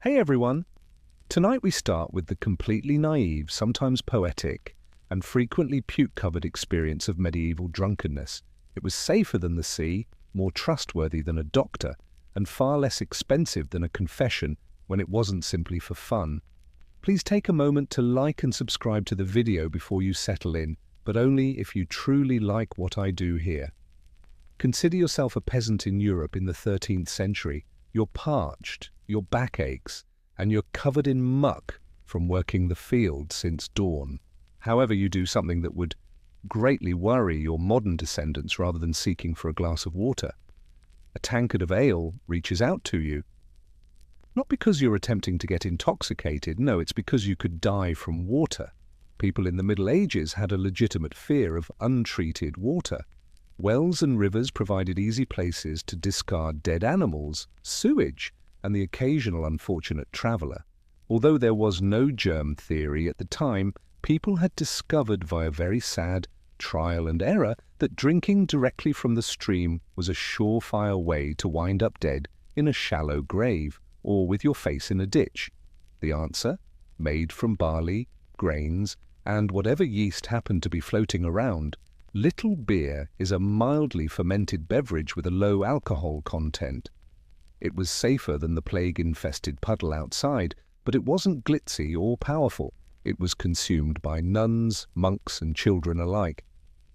Hey everyone! Tonight we start with the completely naive, sometimes poetic, and frequently puke-covered experience of medieval drunkenness. It was safer than the sea, more trustworthy than a doctor, and far less expensive than a confession when it wasn't simply for fun. Please take a moment to like and subscribe to the video before you settle in, but only if you truly like what I do here. Consider yourself a peasant in Europe in the 13th century. You're parched, your back aches, and you're covered in muck from working the field since dawn. However, you do something that would greatly worry your modern descendants rather than seeking for a glass of water. A tankard of ale reaches out to you. Not because you're attempting to get intoxicated, no, it's because you could die from water. People in the Middle Ages had a legitimate fear of untreated water. Wells and rivers provided easy places to discard dead animals, sewage, and the occasional unfortunate traveller. Although there was no germ theory at the time, people had discovered via very sad trial and error that drinking directly from the stream was a surefire way to wind up dead in a shallow grave or with your face in a ditch. The answer? Made from barley, grains, and whatever yeast happened to be floating around. Little beer is a mildly fermented beverage with a low alcohol content. It was safer than the plague-infested puddle outside, but it wasn't glitzy or powerful. It was consumed by nuns, monks, and children alike.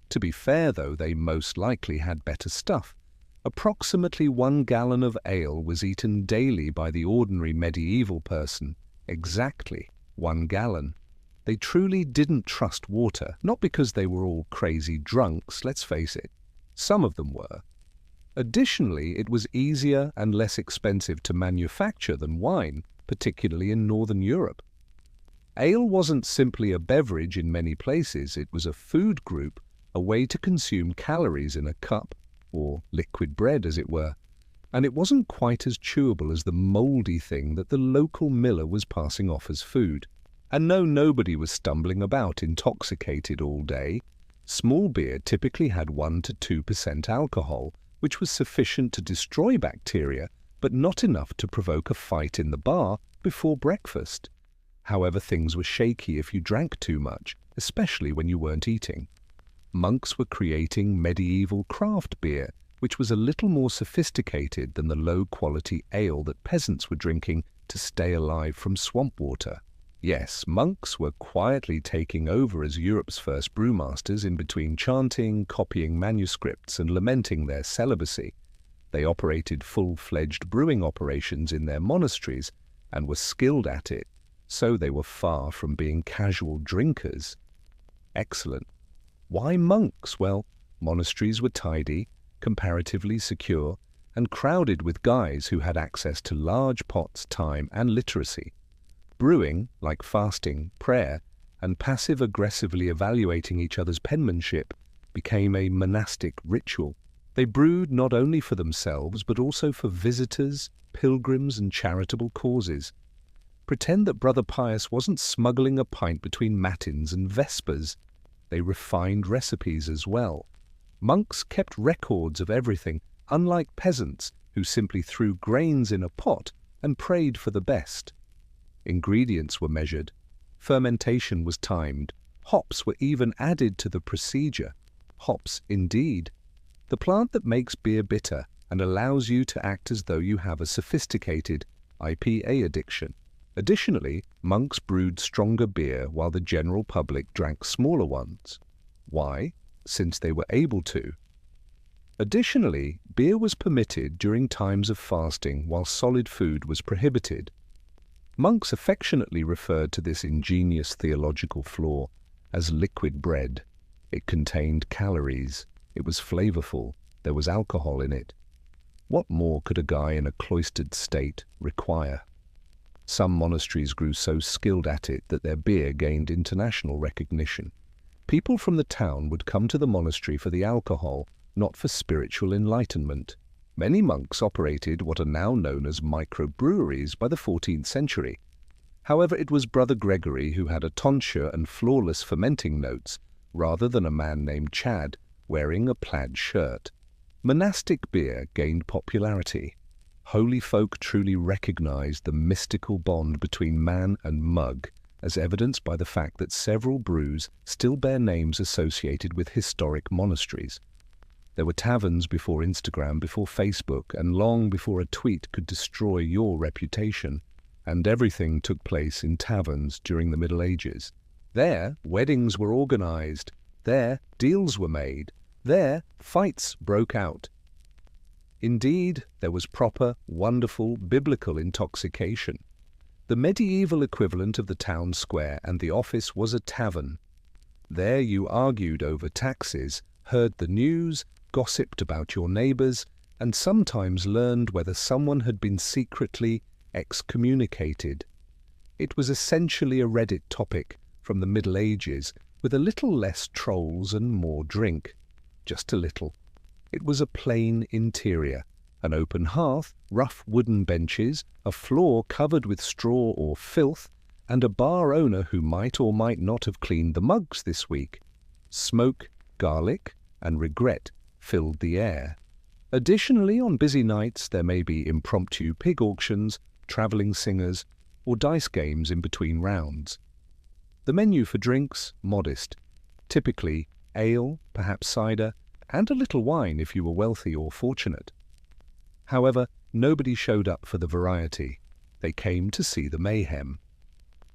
To be fair, though, they most likely had better stuff. Approximately 1 gallon of ale was eaten daily by the ordinary medieval person. Exactly 1 gallon. They truly didn't trust water, not because they were all crazy drunks, let's face it. Some of them were. Additionally, it was easier and less expensive to manufacture than wine, particularly in Northern Europe. Ale wasn't simply a beverage in many places, it was a food group, a way to consume calories in a cup, or liquid bread as it were. And it wasn't quite as chewable as the mouldy thing that the local miller was passing off as food. And no, nobody was stumbling about intoxicated all day. Small beer typically had 1 to 2% alcohol, which was sufficient to destroy bacteria, but not enough to provoke a fight in the bar before breakfast. However, things were shaky if you drank too much, especially when you weren't eating. Monks were creating medieval craft beer, which was a little more sophisticated than the low-quality ale that peasants were drinking to stay alive from swamp water. Yes, monks were quietly taking over as Europe's first brewmasters in between chanting, copying manuscripts, and lamenting their celibacy. They operated full-fledged brewing operations in their monasteries and were skilled at it, so they were far from being casual drinkers. Excellent. Why monks? Well, monasteries were tidy, comparatively secure, and crowded with guys who had access to large pots, time, and literacy. Brewing, like fasting, prayer, and passive-aggressively evaluating each other's penmanship, became a monastic ritual. They brewed not only for themselves, but also for visitors, pilgrims, and charitable causes. Pretend that Brother Pius wasn't smuggling a pint between matins and vespers. They refined recipes as well. Monks kept records of everything, unlike peasants who simply threw grains in a pot and prayed for the best. Ingredients were measured. Fermentation was timed. Hops were even added to the procedure. Hops, indeed. The plant that makes beer bitter and allows you to act as though you have a sophisticated IPA addiction. Additionally, monks brewed stronger beer while the general public drank smaller ones. Why? Since they were able to. Additionally, beer was permitted during times of fasting while solid food was prohibited. Monks affectionately referred to this ingenious theological flaw as liquid bread. It contained calories, it was flavorful, there was alcohol in it. What more could a guy in a cloistered state require? Some monasteries grew so skilled at it that their beer gained international recognition. People from the town would come to the monastery for the alcohol, not for spiritual enlightenment. Many monks operated what are now known as microbreweries by the 14th century. However, it was Brother Gregory who had a tonsure and flawless fermenting notes, rather than a man named Chad wearing a plaid shirt. Monastic beer gained popularity. holy folk truly recognized the mystical bond between man and mug, as evidenced by the fact that several brews still bear names associated with historic monasteries. There were taverns before Instagram, before Facebook, and long before a tweet could destroy your reputation. And everything took place in taverns during the Middle Ages. There, weddings were organized. There, deals were made. There, fights broke out. Indeed, there was proper, wonderful, biblical intoxication. The medieval equivalent of the town square and the office was a tavern. There you argued over taxes, heard the news, gossiped about your neighbors, and sometimes learned whether someone had been secretly excommunicated. It was essentially a Reddit topic from the Middle Ages, with a little less trolls and more drink. Just a little. It was a plain interior, an open hearth, rough wooden benches, a floor covered with straw or filth, and a bar owner who might or might not have cleaned the mugs this week. Smoke, garlic, and regret filled the air. Additionally, on busy nights there may be impromptu pig auctions, travelling singers, or dice games in between rounds. The menu for drinks, modest. Typically ale, perhaps cider, and a little wine if you were wealthy or fortunate. However, nobody showed up for the variety. They came to see the mayhem.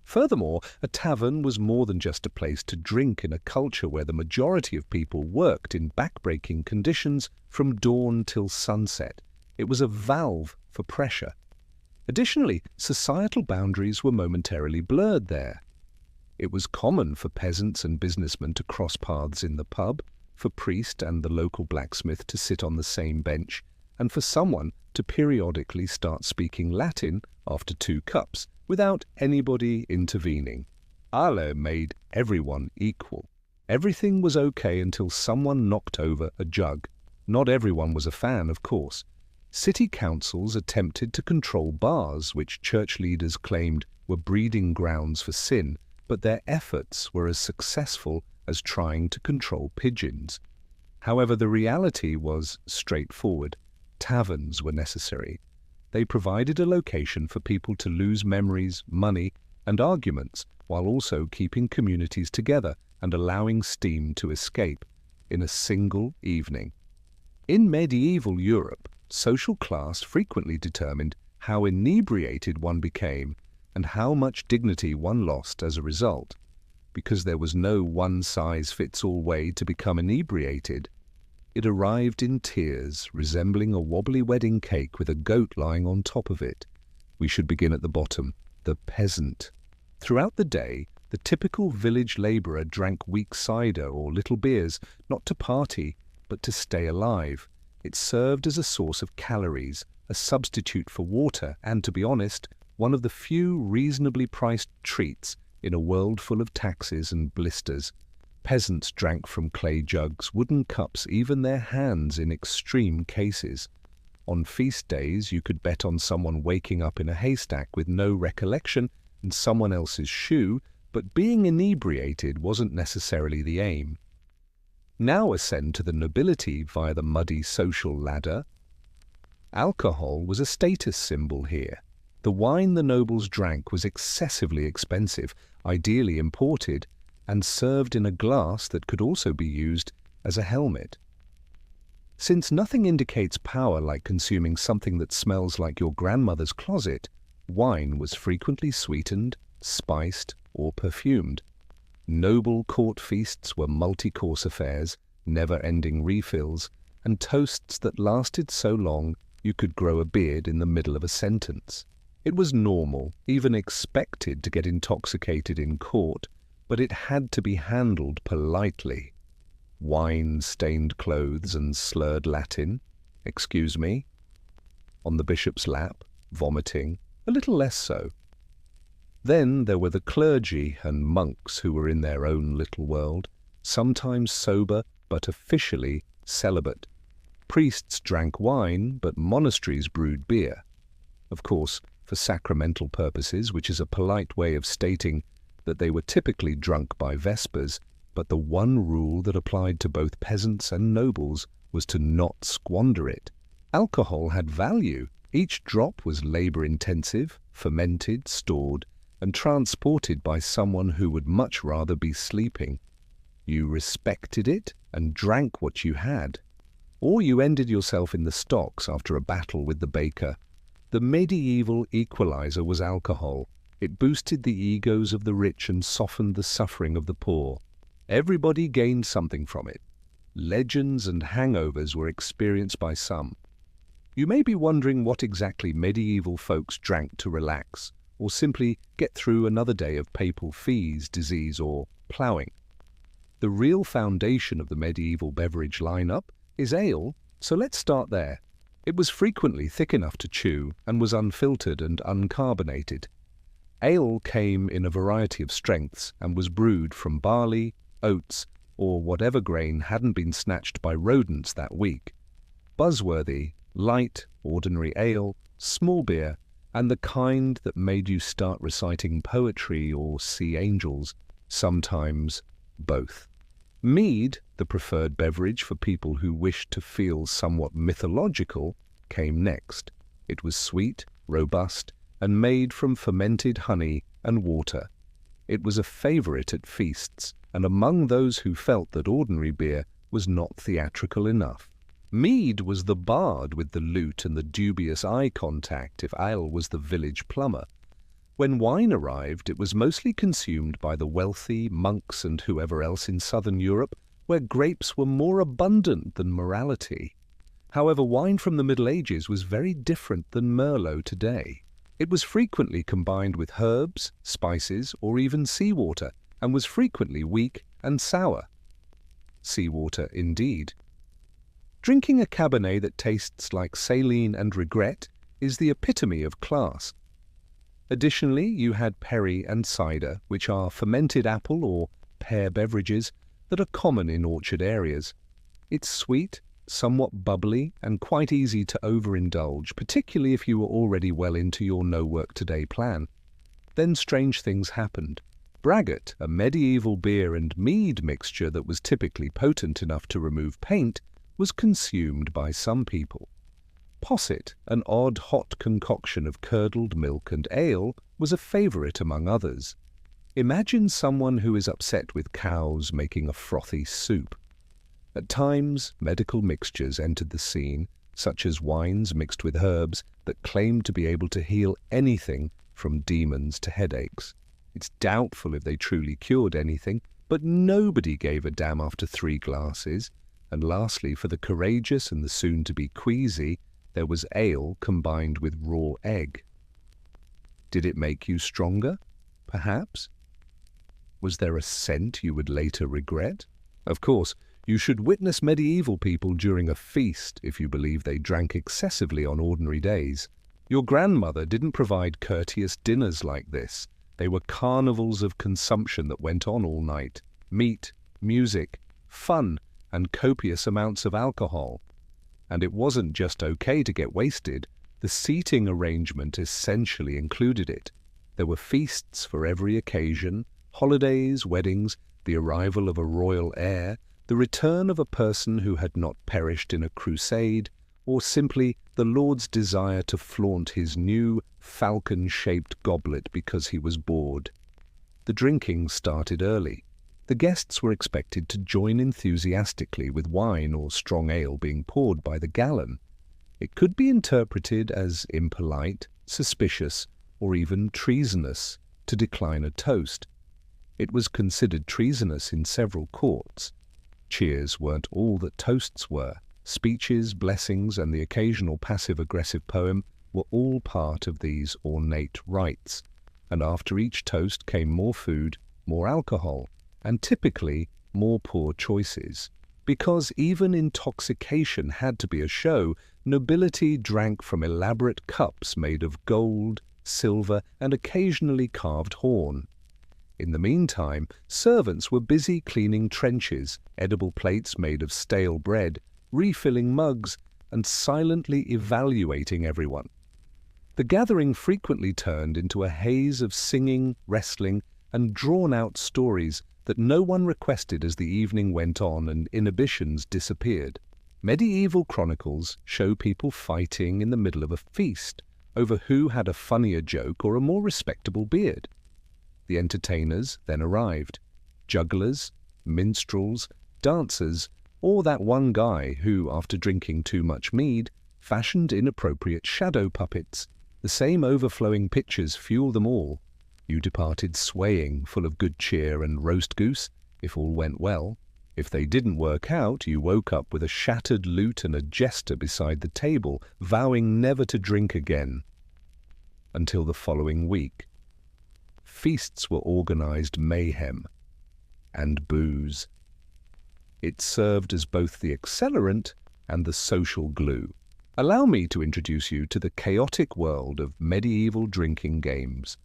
Furthermore, a tavern was more than just a place to drink in a culture where the majority of people worked in backbreaking conditions from dawn till sunset. It was a valve for pressure. Additionally, societal boundaries were momentarily blurred there. It was common for peasants and businessmen to cross paths in the pub, for priest and the local blacksmith to sit on the same bench, and for someone to periodically start speaking Latin after 2 cups, without anybody intervening. Ale made everyone equal. Everything was okay until someone knocked over a jug. Not everyone was a fan, of course. City councils attempted to control bars, which church leaders claimed were breeding grounds for sin, but their efforts were as successful as trying to control pigeons. However, the reality was straightforward. Taverns were necessary. They provided a location for people to lose memories, money, and arguments, while also keeping communities together and allowing steam to escape in a single evening. In medieval Europe, social class frequently determined how inebriated one became and how much dignity one lost as a result. Because there was no one-size-fits-all way to become inebriated, it arrived in tiers, resembling a wobbly wedding cake with a goat lying on top of it. We should begin at the bottom, the peasant. Throughout the day, the typical village labourer drank weak cider or little beers, not to party, but to stay alive. It served as a source of calories, a substitute for water, and, to be honest, one of the few reasonably priced treats in a world full of taxes and blisters. Peasants drank from clay jugs, wooden cups, even their hands in extreme cases. On feast days, you could bet on someone waking up in a haystack with no recollection and someone else's shoe, but being inebriated wasn't necessarily the aim. Now ascend to the nobility via the muddy social ladder. Alcohol was a status symbol here. The wine the nobles drank was excessively expensive, ideally imported, and served in a glass that could also be used as a helmet. Since nothing indicates power like consuming something that smells like your grandmother's closet, wine was frequently sweetened, spiced, or perfumed. Noble court feasts were multi-course affairs, never-ending refills, and toasts that lasted so long you could grow a beard in the middle of a sentence. It was normal, even expected, to get intoxicated in court, but it had to be handled politely. Wine-stained clothes and slurred Latin, excuse me. On the bishop's lap, vomiting, a little less so. Then there were the clergy and monks who were in their own little world, sometimes sober but officially celibate. Priests drank wine, but monasteries brewed beer. Of course, for sacramental purposes, which is a polite way of stating that they were typically drunk by vespers, but the one rule that applied to both peasants and nobles was to not squander it. Alcohol had value. Each drop was labor-intensive, fermented, stored, and transported by someone who would much rather be sleeping. You respected it and drank what you had. Or you ended yourself in the stocks after a battle with the baker. The medieval equalizer was alcohol. It boosted the egos of the rich and softened the suffering of the poor. Everybody gained something from it. Legends and hangovers were experienced by some. You may be wondering what exactly medieval folks drank to relax, or simply get through another day of papal fees, disease, or ploughing. The real foundation of the medieval beverage lineup is ale, so let's start there. It was frequently thick enough to chew and was unfiltered and uncarbonated. Ale came in a variety of strengths and was brewed from barley, oats, or whatever grain hadn't been snatched by rodents that week. Buzzworthy, light, ordinary ale, small beer, and the kind that made you start reciting poetry or see angels, sometimes both. Mead, the preferred beverage for people who wished to feel somewhat mythological, came next. It was sweet, robust, and made from fermented honey and water. It was a favorite at feasts, and among those who felt that ordinary beer was not theatrical enough. Mead was the bard with the lute and the dubious eye contact if ale was the village plumber. When wine arrived, it was mostly consumed by the wealthy, monks and whoever else in southern Europe, where grapes were more abundant than morality. However, wine from the Middle Ages was very different than Merlot today. It was frequently combined with herbs, spices, or even seawater, and was frequently weak and sour. Seawater, indeed. Drinking a Cabernet that tastes like saline and regret is the epitome of class. Additionally, you had perry and cider, which are fermented apple or pear beverages that are common in orchard areas. It's sweet, somewhat bubbly, and quite easy to overindulge, particularly if you were already well into your no-work-today plan. Then strange things happened. Braggot, a medieval beer and mead mixture that was typically potent enough to remove paint, was consumed by some people. Posset, an odd hot concoction of curdled milk and ale, was a favorite among others. Imagine someone who is upset with cows making a frothy soup. At times, medical mixtures entered the scene, such as wines mixed with herbs that claimed to be able to heal anything from demons to headaches. It's doubtful if they truly cured anything, but nobody gave a damn after 3 glasses. And lastly, for the courageous and the soon-to-be queasy, there was ale combined with raw egg. Did it make you stronger? Perhaps. Was there a scent you would later regret? Of course, you should witness medieval people during a feast if you believe they drank excessively on ordinary days. Your grandmother didn't provide courteous dinners like this. They were carnivals of consumption that went on all night. Meat, music, fun, and copious amounts of alcohol. And it wasn't just okay to get wasted. The seating arrangement essentially included it. There were feasts for every occasion, holidays, weddings, the arrival of a royal heir, the return of a person who had not perished in a crusade, or simply the Lord's desire to flaunt his new falcon-shaped goblet because he was bored. The drinking started early. The guests were expected to join enthusiastically with wine or strong ale being poured by the gallon. It could be interpreted as impolite, suspicious, or even treasonous to decline a toast. It was considered treasonous in several courts. Cheers weren't all that toasts were. Speeches, blessings, and the occasional passive-aggressive poem were all part of these ornate rites. And after each toast came more food, more alcohol, and typically more poor choices. Because even intoxication had to be a show, nobility drank from elaborate cups made of gold, silver, and occasionally carved horn. In the meantime, servants were busy cleaning trenches, edible plates made of stale bread, refilling mugs, and silently evaluating everyone. The gathering frequently turned into a haze of singing, wrestling, and drawn-out stories that no one requested as the evening went on and inhibitions disappeared. Medieval chronicles show people fighting in the middle of a feast over who had a funnier joke or a more respectable beard. The entertainers then arrived: jugglers, minstrels, dancers, or that one guy who, after drinking too much mead, fashioned inappropriate shadow puppets. The same overflowing pitchers fuel them all. You departed swaying, full of good cheer and roast goose, if all went well. If they didn't work out, you woke up with a shattered lute and a jester beside the table, vowing never to drink again. Until the following week. Feasts were organized mayhem and booze. It served as both the accelerant and the social glue. Allow me to introduce you to the chaotic world of medieval drinking games,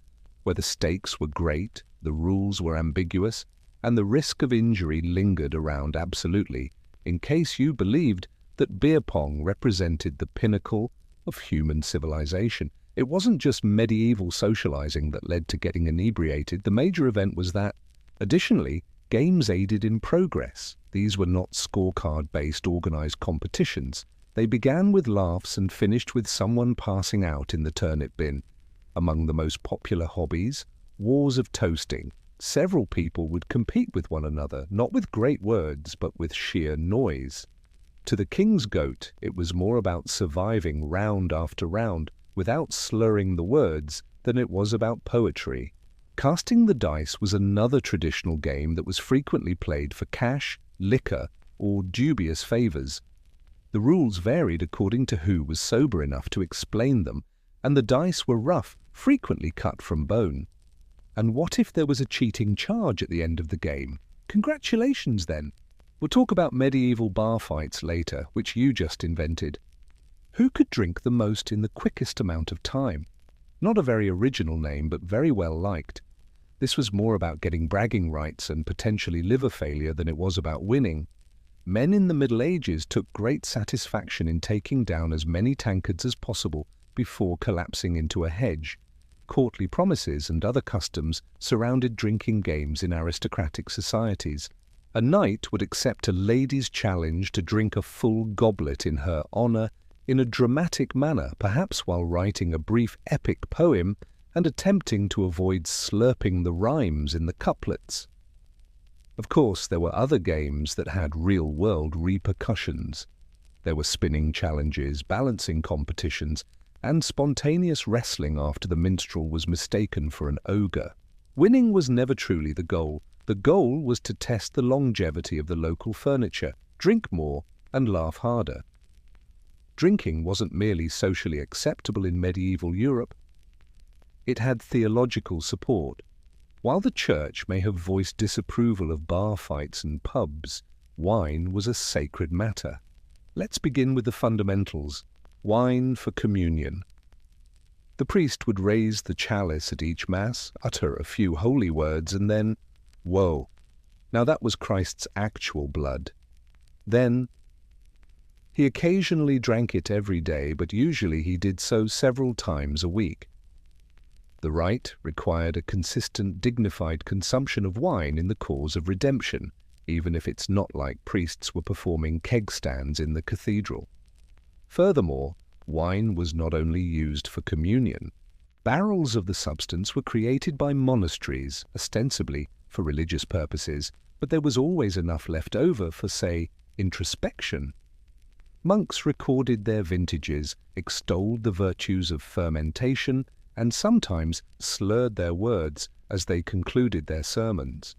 where the stakes were great, the rules were ambiguous, and the risk of injury lingered around absolutely, in case you believed that beer pong represented the pinnacle of human civilization. It wasn't just medieval socializing that led to getting inebriated. The major event was that, additionally, games aided in progress. These were not scorecard-based organized competitions. They began with laughs and finished with someone passing out in the turnip bin. Among the most popular hobbies, wars of toasting. Several people would compete with one another, not with great words, but with sheer noise. To the king's goat, it was more about surviving round after round without slurring the words than it was about poetry. Casting the dice was another traditional game that was frequently played for cash, liquor, or dubious favors. The rules varied according to who was sober enough to explain them, and the dice were rough, frequently cut from bone. And what if there was a cheating charge at the end of the game? Congratulations, then. We'll talk about medieval bar fights later, which you just invented. Who could drink the most in the quickest amount of time? Not a very original name, but very well liked. This was more about getting bragging rights and potentially liver failure than it was about winning. Men in the Middle Ages took great satisfaction in taking down as many tankards as possible before collapsing into a hedge. Courtly promises and other customs surrounded drinking games in aristocratic societies. A knight would accept a lady's challenge to drink a full goblet in her honor in a dramatic manner, perhaps while writing a brief epic poem and attempting to avoid slurping the rhymes in the couplets. Of course, there were other games that had real-world repercussions. There were spinning challenges, balancing competitions, and spontaneous wrestling after the minstrel was mistaken for an ogre. Winning was never truly the goal. The goal was to test the longevity of the local furniture, drink more, and laugh harder. Drinking wasn't merely socially acceptable in medieval Europe. It had theological support. While the church may have voiced disapproval of bar fights and pubs, wine was a sacred matter. Let's begin with the fundamentals. Wine for communion. The priest would raise the chalice at each mass, utter a few holy words, and then, whoa. Now that was Christ's actual blood. Then, he occasionally drank it every day, but usually he did so several times a week. The rite required a consistent, dignified consumption of wine in the cause of redemption, even if it's not like priests were performing keg stands in the cathedral. Furthermore, wine was not only used for communion. Barrels of the substance were created by monasteries, ostensibly for religious purposes, but there was always enough left over for, say, introspection. Monks recorded their vintages, extolled the virtues of fermentation, and sometimes slurred their words as they concluded their sermons.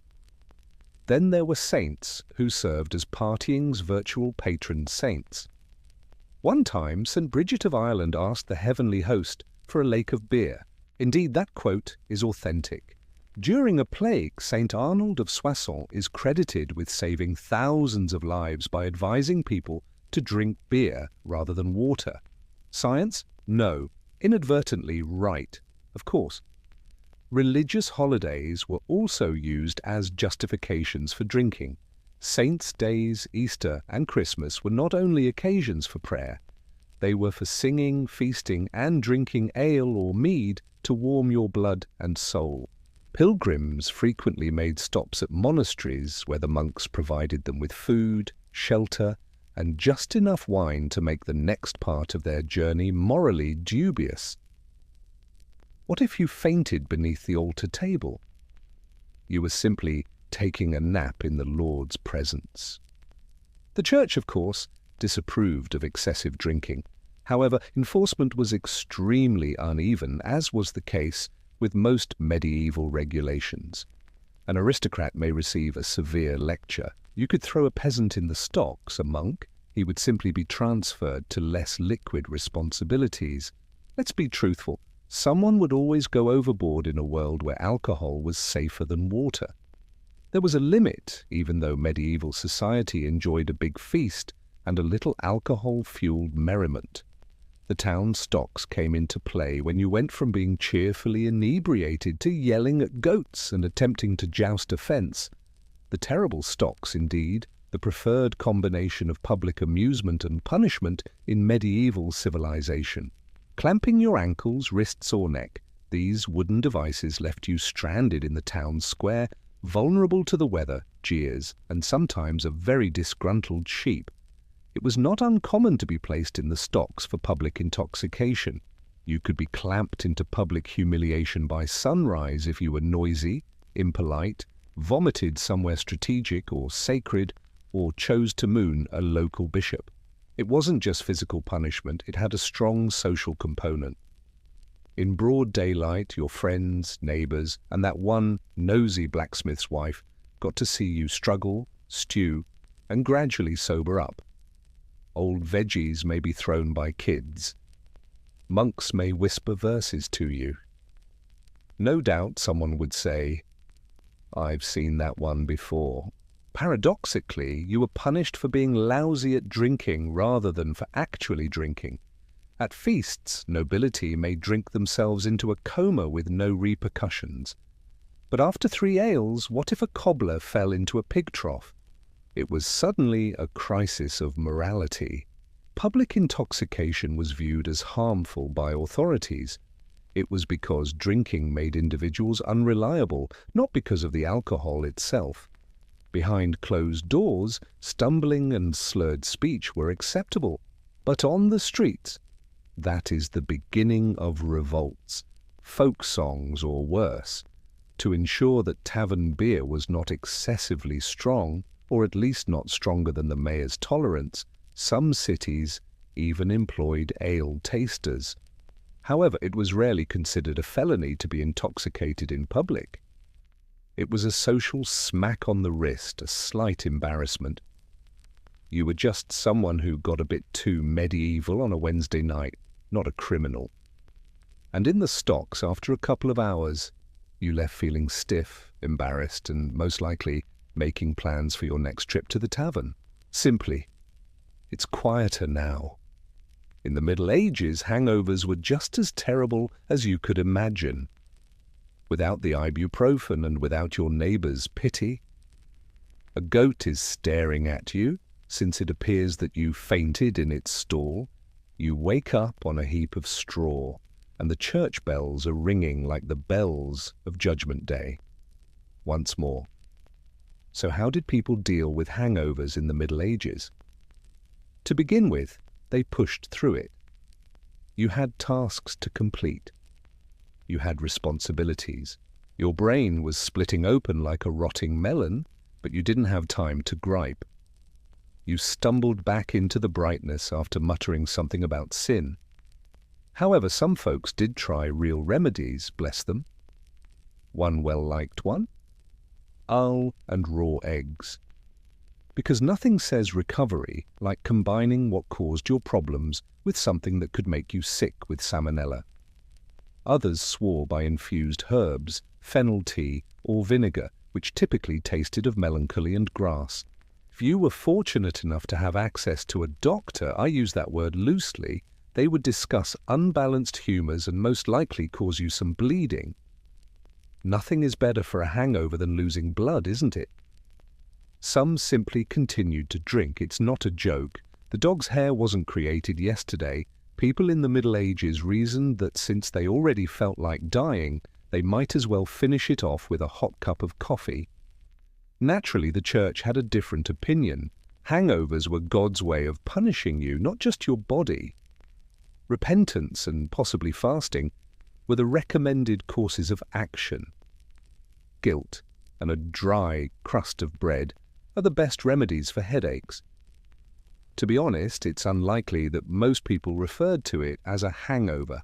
Then there were saints who served as partying's virtual patron saints. One time, St. Bridget of Ireland asked the heavenly host for a lake of beer. Indeed, that quote is authentic. During a plague, St. Arnold of Soissons is credited with saving thousands of lives by advising people to drink beer rather than water. Science? No. Inadvertently right, of course. Religious holidays were also used as justifications for drinking. Saints' days, Easter, and Christmas were not only occasions for prayer. They were for singing, feasting, and drinking ale or mead to warm your blood and soul. Pilgrims frequently made stops at monasteries where the monks provided them with food, shelter, and just enough wine to make the next part of their journey morally dubious. What if you fainted beneath the altar table? You were simply taking a nap in the Lord's presence. The church, of course, disapproved of excessive drinking. However, enforcement was extremely uneven, as was the case with most medieval regulations. An aristocrat may receive a severe lecture. You could throw a peasant in the stocks, a monk. He would simply be transferred to less liquid responsibilities. Let's be truthful. Someone would always go overboard in a world where alcohol was safer than water. There was a limit, even though medieval society enjoyed a big feast and a little alcohol-fueled merriment. The town stocks came into play when you went from being cheerfully inebriated to yelling at goats and attempting to joust a fence. The terrible stocks, indeed, the preferred combination of public amusement and punishment in medieval civilization. Clamping your ankles, wrists or neck, these wooden devices left you stranded in the town square, vulnerable to the weather, jeers, and sometimes a very disgruntled sheep. It was not uncommon to be placed in the stocks for public intoxication. You could be clamped into public humiliation by sunrise if you were noisy, impolite, vomited somewhere strategic or sacred, or chose to moon a local bishop. It wasn't just physical punishment, it had a strong social component. In broad daylight, your friends, neighbors, and that one nosy blacksmith's wife got to see you struggle, stew, and gradually sober up. Old veggies may be thrown by kids. Monks may whisper verses to you. No doubt someone would say, "I've seen that one before." Paradoxically, you were punished for being lousy at drinking rather than for actually drinking. At feasts, nobility may drink themselves into a coma with no repercussions. But after 3 ales, what if a cobbler fell into a pig trough? It was suddenly a crisis of morality. Public intoxication was viewed as harmful by authorities. It was because drinking made individuals unreliable, not because of the alcohol itself. Behind closed doors, stumbling and slurred speech were acceptable. But on the streets, that is the beginning of revolts, folk songs or worse. To ensure that tavern beer was not excessively strong, or at least not stronger than the mayor's tolerance, some cities even employed ale tasters. However, it was rarely considered a felony to be intoxicated in public. It was a social smack on the wrist, a slight embarrassment. You were just someone who got a bit too medieval on a Wednesday night, not a criminal. And in the stocks, after a couple of hours, you left feeling stiff, embarrassed, and most likely making plans for your next trip to the tavern. Simply, it's quieter now. In the Middle Ages, hangovers were just as terrible as you could imagine. Without the ibuprofen and without your neighbor's pity. A goat is staring at you, since it appears that you fainted in its stall. You wake up on a heap of straw, and the church bells are ringing like the bells of Judgment Day. Once more. So how did people deal with hangovers in the Middle Ages? To begin with, they pushed through it. You had tasks to complete. You had responsibilities. Your brain was splitting open like a rotting melon, but you didn't have time to gripe. You stumbled back into the brightness after muttering something about sin. However, some folks did try real remedies, bless them. One well-liked one? Hull and raw eggs. Because nothing says recovery like combining what caused your problems with something that could make you sick with salmonella. Others swore by infused herbs, fennel tea, or vinegar, which typically tasted of melancholy and grass. If you were fortunate enough to have access to a doctor, I use that word loosely, they would discuss unbalanced humours and most likely cause you some bleeding. Nothing is better for a hangover than losing blood, isn't it? Some simply continued to drink. It's not a joke. The dog's hair wasn't created yesterday. People in the Middle Ages reasoned that since they already felt like dying, they might as well finish it off with a hot cup of coffee. Naturally, the church had a different opinion. Hangovers were God's way of punishing you, not just your body. Repentance and possibly fasting were the recommended courses of action. Guilt and a dry crust of bread are the best remedies for headaches. To be honest, it's unlikely that most people referred to it as a hangover.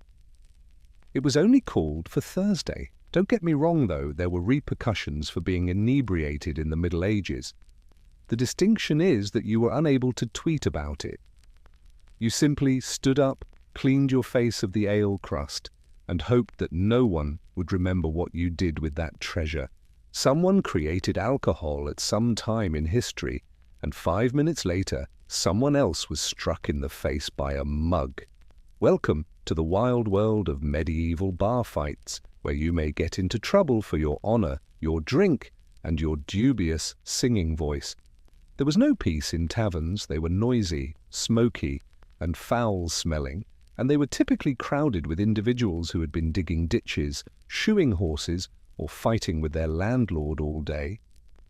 It was only called for Thursday. Don't get me wrong, though, there were repercussions for being inebriated in the Middle Ages. The distinction is that you were unable to tweet about it. You simply stood up, cleaned your face of the ale crust, and hoped that no one would remember what you did with that treasure. Someone created alcohol at some time in history, and 5 minutes later, someone else was struck in the face by a mug. Welcome to the wild world of medieval bar fights, where you may get into trouble for your honor, your drink, and your dubious singing voice. There was no peace in taverns. They were noisy, smoky, and foul-smelling, and they were typically crowded with individuals who had been digging ditches, shoeing horses, or fighting with their landlord all day.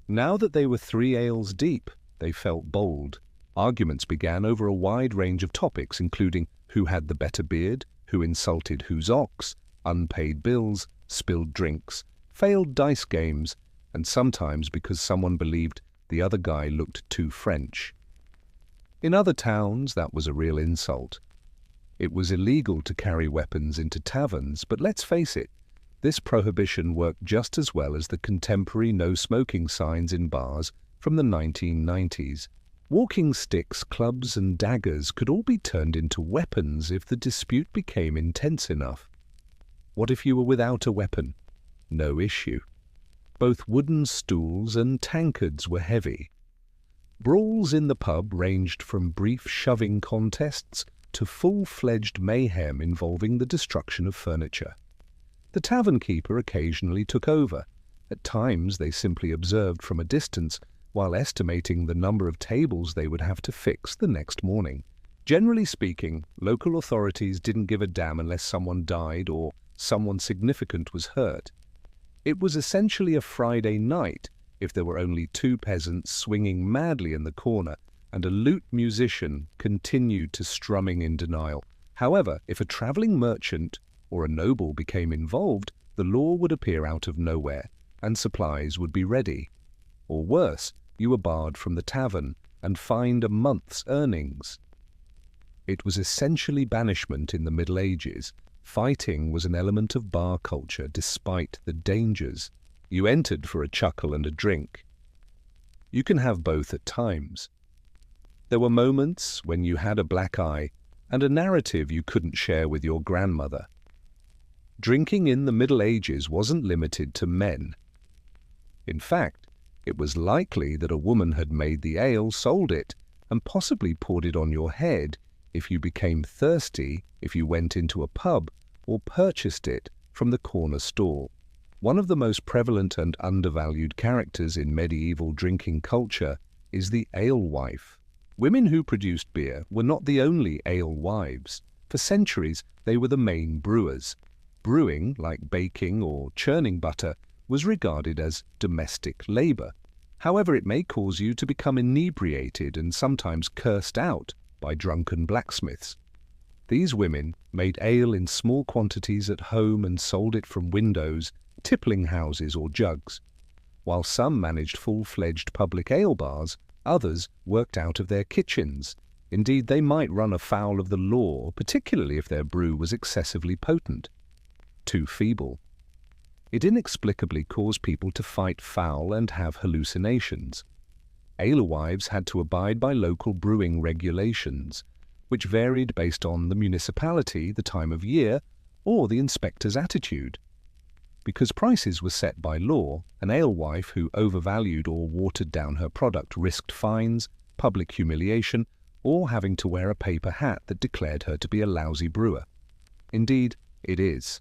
Now that they were 3 ales deep, they felt bold. Arguments began over a wide range of topics, including who had the better beard, who insulted whose ox, unpaid bills, spilled drinks, failed dice games, and sometimes because someone believed the other guy looked too French. In other towns, that was a real insult. It was illegal to carry weapons into taverns, but let's face it, this prohibition worked just as well as the contemporary no-smoking signs in bars from the 1990s. Walking sticks, clubs, and daggers could all be turned into weapons if the dispute became intense enough. What if you were without a weapon? No issue. Both wooden stools and tankards were heavy. Brawls in the pub ranged from brief shoving contests to full-fledged mayhem involving the destruction of furniture. The tavern keeper occasionally took over. At times they simply observed from a distance while estimating the number of tables they would have to fix the next morning. Generally speaking, local authorities didn't give a damn unless someone died or someone significant was hurt. It was essentially a Friday night if there were only 2 peasants swinging madly in the corner and a lute musician continued to strumming in denial. However, if a traveling merchant or a noble became involved, the law would appear out of nowhere and supplies would be ready. Or worse, you were barred from the tavern and fined a month's earnings. It was essentially banishment in the Middle Ages. Fighting was an element of bar culture despite the dangers. You entered for a chuckle and a drink. You can have both at times. There were moments when you had a black eye and a narrative you couldn't share with your grandmother. Drinking in the Middle Ages wasn't limited to men. In fact, it was likely that a woman had made the ale, sold it, and possibly poured it on your head if you became thirsty, if you went into a pub, or purchased it from the corner stall. One of the most prevalent and undervalued characters in medieval drinking culture is the alewife. Women who produced beer were not the only alewives. For centuries, they were the main brewers. Brewing, like baking or churning butter, was regarded as domestic labor. However, it may cause you to become inebriated and sometimes cursed out by drunken blacksmiths. These women made ale in small quantities at home and sold it from windows, tippling houses or jugs. While some managed full-fledged public ale bars, others worked out of their kitchens. Indeed, they might run afoul of the law, particularly if their brew was excessively potent, too feeble. It inexplicably caused people to fight foul and have hallucinations. Alewives had to abide by local brewing regulations, which varied based on the municipality, the time of year, or the inspector's attitude. Because prices were set by law, an alewife who overvalued or watered down her product risked fines, public humiliation, or having to wear a paper hat that declared her to be a lousy brewer. Indeed, it is.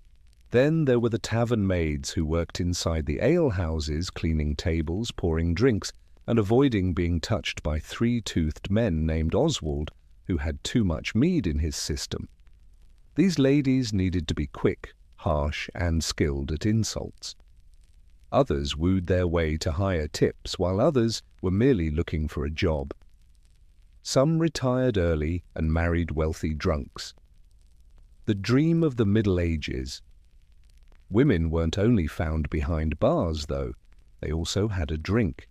Then there were the tavern maids who worked inside the alehouses, cleaning tables, pouring drinks, and avoiding being touched by 3-toothed men named Oswald, who had too much mead in his system. These ladies needed to be quick, harsh, and skilled at insults. Others wooed their way to higher tips, while others were merely looking for a job. Some retired early and married wealthy drunks. The dream of the Middle Ages. Women weren't only found behind bars, though. They also had a drink,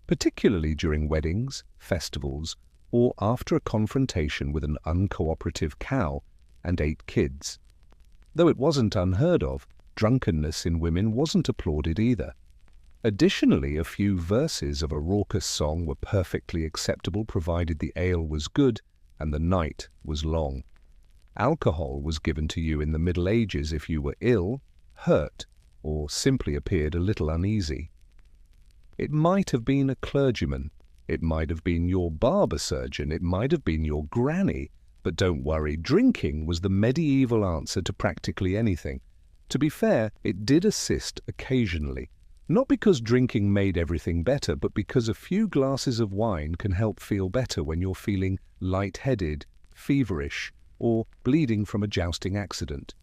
particularly during weddings, festivals, or after a confrontation with an uncooperative cow and 8 kids. Though it wasn't unheard of, drunkenness in women wasn't applauded either. Additionally, a few verses of a raucous song were perfectly acceptable provided the ale was good and the night was long. Alcohol was given to you in the Middle Ages if you were ill, hurt, or simply appeared a little uneasy. It might have been a clergyman, it might have been your barber surgeon, it might have been your granny, but don't worry, drinking was the medieval answer to practically anything. To be fair, it did assist occasionally, not because drinking made everything better, but because a few glasses of wine can help feel better when you're feeling light-headed, feverish, or bleeding from a jousting accident.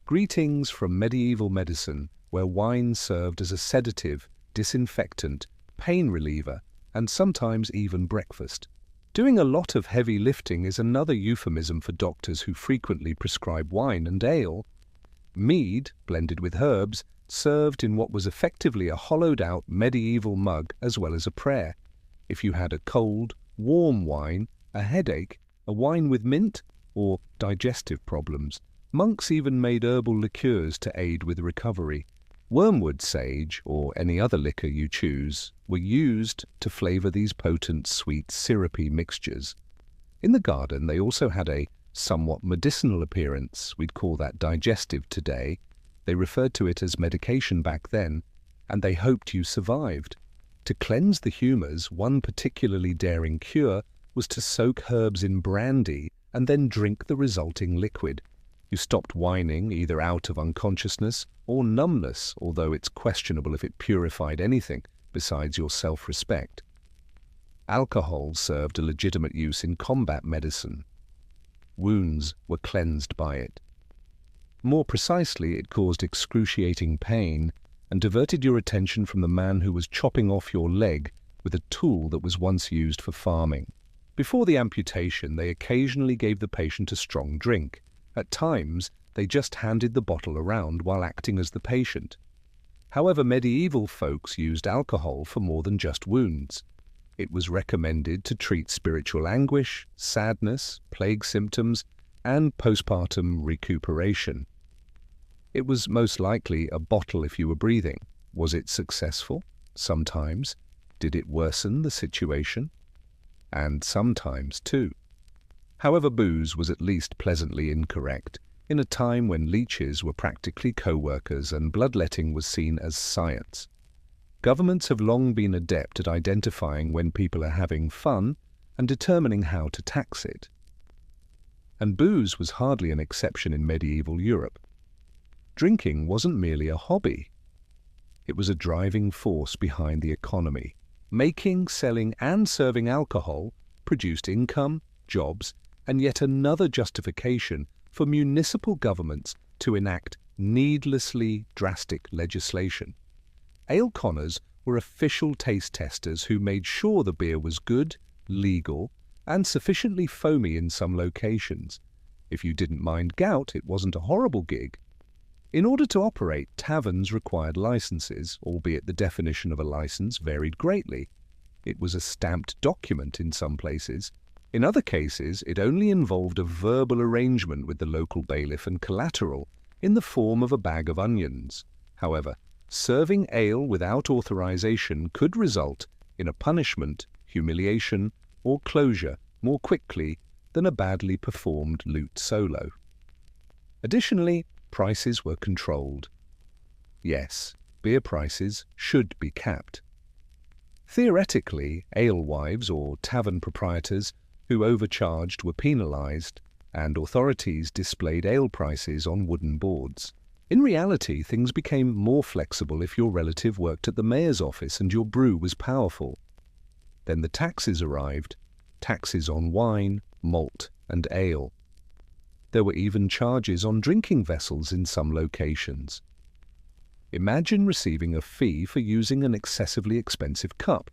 Greetings from medieval medicine, where wine served as a sedative, disinfectant, pain reliever, and sometimes even breakfast. Doing a lot of heavy lifting is another euphemism for doctors who frequently prescribe wine and ale. Mead, blended with herbs, served in what was effectively a hollowed-out medieval mug as well as a prayer. If you had a cold, warm wine, a headache, a wine with mint, or digestive problems, monks even made herbal liqueurs to aid with recovery. Wormwood sage, or any other liquor you choose, were used to flavor these potent, sweet, syrupy mixtures. In the garden, they also had a somewhat medicinal appearance. We'd call that digestive today. They referred to it as medication back then, and they hoped you survived. To cleanse the humors, one particularly daring cure was to soak herbs in brandy and then drink the resulting liquid. You stopped whining either out of unconsciousness or numbness, although it's questionable if it purified anything besides your self-respect. Alcohol served a legitimate use in combat medicine. Wounds were cleansed by it. More precisely, it caused excruciating pain and diverted your attention from the man who was chopping off your leg with a tool that was once used for farming. Before the amputation, they occasionally gave the patient a strong drink. At times, they just handed the bottle around while acting as the patient. However, medieval folks used alcohol for more than just wounds. It was recommended to treat spiritual anguish, sadness, plague symptoms, and postpartum recuperation. It was most likely a bottle if you were breathing. Was it successful? Sometimes. Did it worsen the situation? And sometimes too. However, booze was at least pleasantly incorrect, in a time when leeches were practically co-workers and bloodletting was seen as science. Governments have long been adept at identifying when people are having fun and determining how to tax it. And booze was hardly an exception in medieval Europe. Drinking wasn't merely a hobby. It was a driving force behind the economy. Making, selling, and serving alcohol produced income, jobs, and yet another justification for municipal governments to enact needlessly drastic legislation. Ale conners were official taste testers who made sure the beer was good, legal, and sufficiently foamy in some locations. If you didn't mind gout, it wasn't a horrible gig. In order to operate, taverns required licenses, albeit the definition of a license varied greatly. It was a stamped document in some places. In other cases, it only involved a verbal arrangement with the local bailiff and collateral in the form of a bag of onions. However, serving ale without authorization could result in a punishment, humiliation, or closure more quickly than a badly performed lute solo. Additionally, prices were controlled. Yes, beer prices should be capped. Theoretically, alewives or tavern proprietors who overcharged were penalized, and authorities displayed ale prices on wooden boards. In reality, things became more flexible if your relative worked at the mayor's office and your brew was powerful. Then the taxes arrived, taxes on wine, malt, and ale. There were even charges on drinking vessels in some locations. Imagine receiving a fee for using an excessively expensive cup.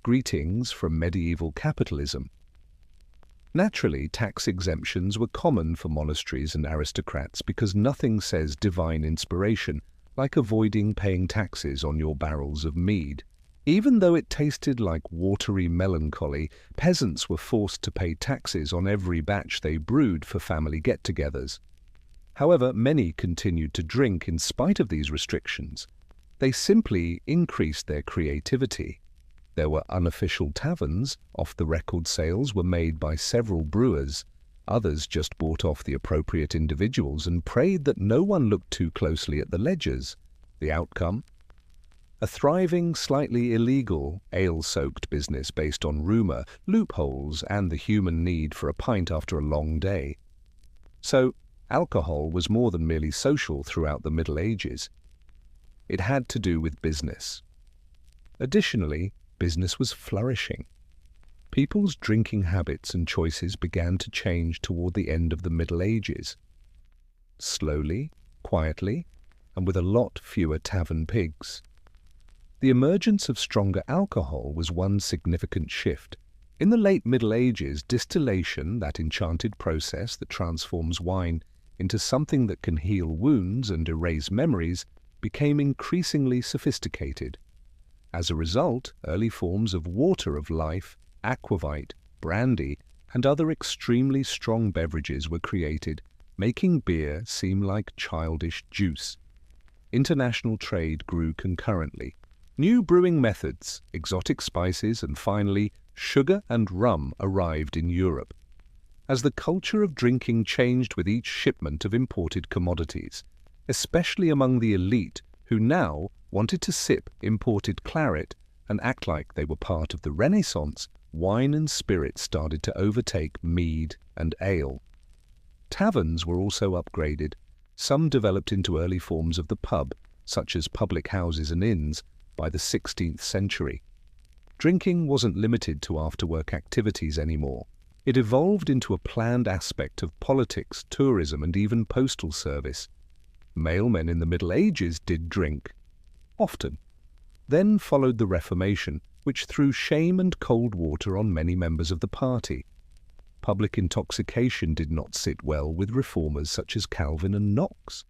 greetings from medieval capitalism. Naturally, tax exemptions were common for monasteries and aristocrats because nothing says divine inspiration like avoiding paying taxes on your barrels of mead. Even though it tasted like watery melancholy, peasants were forced to pay taxes on every batch they brewed for family get-togethers. However, many continued to drink in spite of these restrictions. They simply increased their creativity. There were unofficial taverns, off-the-record sales were made by several brewers. Others just bought off the appropriate individuals and prayed that no one looked too closely at the ledgers. The outcome? A thriving, slightly illegal, ale-soaked business based on rumour, loopholes, and the human need for a pint after a long day. So, alcohol was more than merely social throughout the Middle Ages. It had to do with business. Additionally, business was flourishing. People's drinking habits and choices began to change toward the end of the Middle Ages. Slowly, quietly, and with a lot fewer tavern pigs. The emergence of stronger alcohol was one significant shift. In the late Middle Ages, distillation, that enchanted process that transforms wine into something that can heal wounds and erase memories, became increasingly sophisticated. As a result, early forms of water of life, aquavite, brandy, and other extremely strong beverages were created, making beer seem like childish juice. International trade grew concurrently. New brewing methods, exotic spices, and finally, sugar and rum arrived in Europe. As the culture of drinking changed with each shipment of imported commodities, especially among the elite who now wanted to sip imported claret and act like they were part of the Renaissance, wine and spirits started to overtake mead and ale. Taverns were also upgraded. Some developed into early forms of the pub, such as public houses and inns, by the 16th century. Drinking wasn't limited to after-work activities anymore. It evolved into a planned aspect of politics, tourism, and even postal service. Mailmen in the Middle Ages did drink, often. Then followed the Reformation, which threw shame and cold water on many members of the party. Public intoxication did not sit well with reformers such as Calvin and Knox.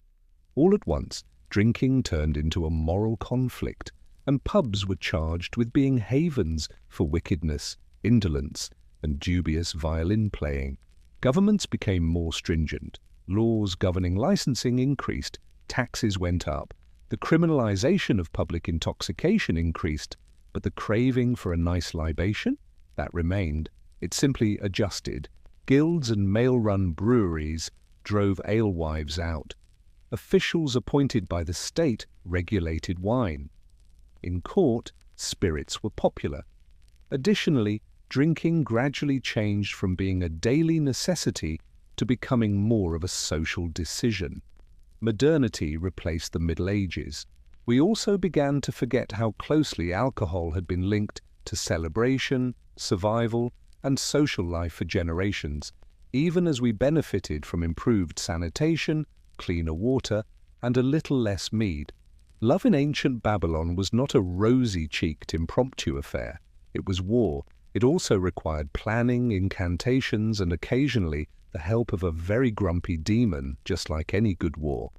All at once, drinking turned into a moral conflict, and pubs were charged with being havens for wickedness, indolence, and dubious violin playing. Governments became more stringent. Laws governing licensing increased, taxes went up, the criminalization of public intoxication increased, but the craving for a nice libation? That remained. It simply adjusted. Guilds and male-run breweries drove alewives out. Officials appointed by the state regulated wine. In court, spirits were popular. Additionally, drinking gradually changed from being a daily necessity to becoming more of a social decision. Modernity replaced the Middle Ages. We also began to forget how closely alcohol had been linked to celebration, survival, and social life for generations, even as we benefited from improved sanitation, cleaner water, and a little less mead. Love in ancient Babylon was not a rosy-cheeked impromptu affair. It was war. It also required planning, incantations, and occasionally the help of a very grumpy demon, just like any good war.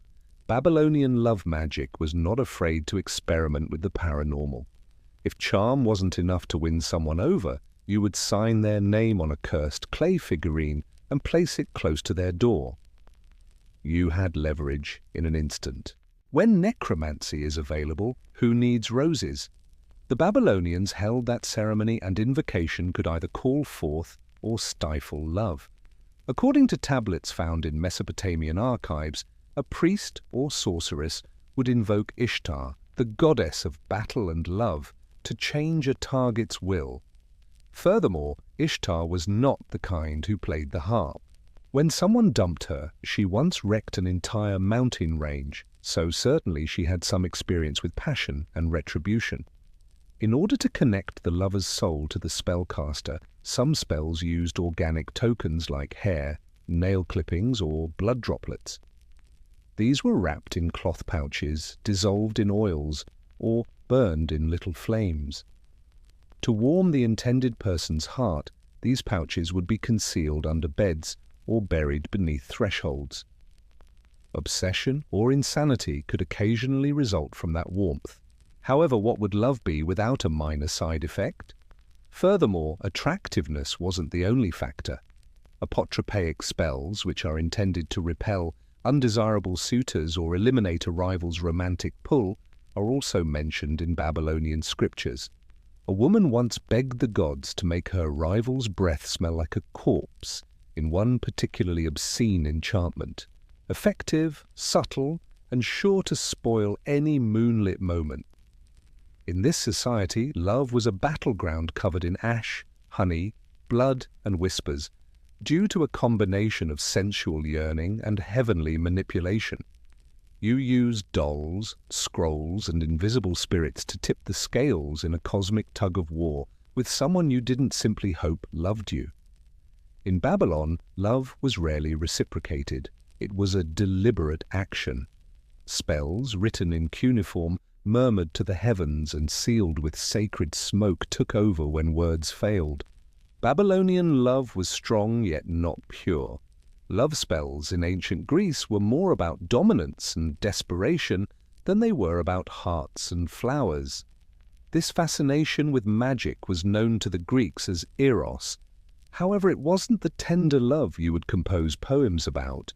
Babylonian love magic was not afraid to experiment with the paranormal. If charm wasn't enough to win someone over, you would sign their name on a cursed clay figurine and place it close to their door. You had leverage in an instant. When necromancy is available, who needs roses? The Babylonians held that ceremony and invocation could either call forth or stifle love. According to tablets found in Mesopotamian archives, a priest or sorceress would invoke Ishtar, the goddess of battle and love, to change a target's will. Furthermore, Ishtar was not the kind who played the harp. When someone dumped her, she once wrecked an entire mountain range, so certainly she had some experience with passion and retribution. In order to connect the lover's soul to the spellcaster, some spells used organic tokens like hair, nail clippings, or blood droplets. These were wrapped in cloth pouches, dissolved in oils, or burned in little flames. To warm the intended person's heart, these pouches would be concealed under beds or buried beneath thresholds. Obsession or insanity could occasionally result from that warmth. However, what would love be without a minor side effect? Furthermore, attractiveness wasn't the only factor. Apotropaic spells, which are intended to repel undesirable suitors or eliminate a rival's romantic pull, are also mentioned in Babylonian scriptures. A woman once begged the gods to make her rival's breath smell like a corpse in one particularly obscene enchantment. Effective, subtle, and sure to spoil any moonlit moment. In this society, love was a battleground covered in ash, honey, blood, and whispers, due to a combination of sensual yearning and heavenly manipulation. You used dolls, scrolls, and invisible spirits to tip the scales in a cosmic tug-of-war with someone you didn't simply hope loved you. In Babylon, love was rarely reciprocated. It was a deliberate action. Spells, written in cuneiform, murmured to the heavens and sealed with sacred smoke took over when words failed. Babylonian love was strong yet not pure. Love spells in ancient Greece were more about dominance and desperation than they were about hearts and flowers. This fascination with magic was known to the Greeks as eros. However, it wasn't the tender love you would compose poems about.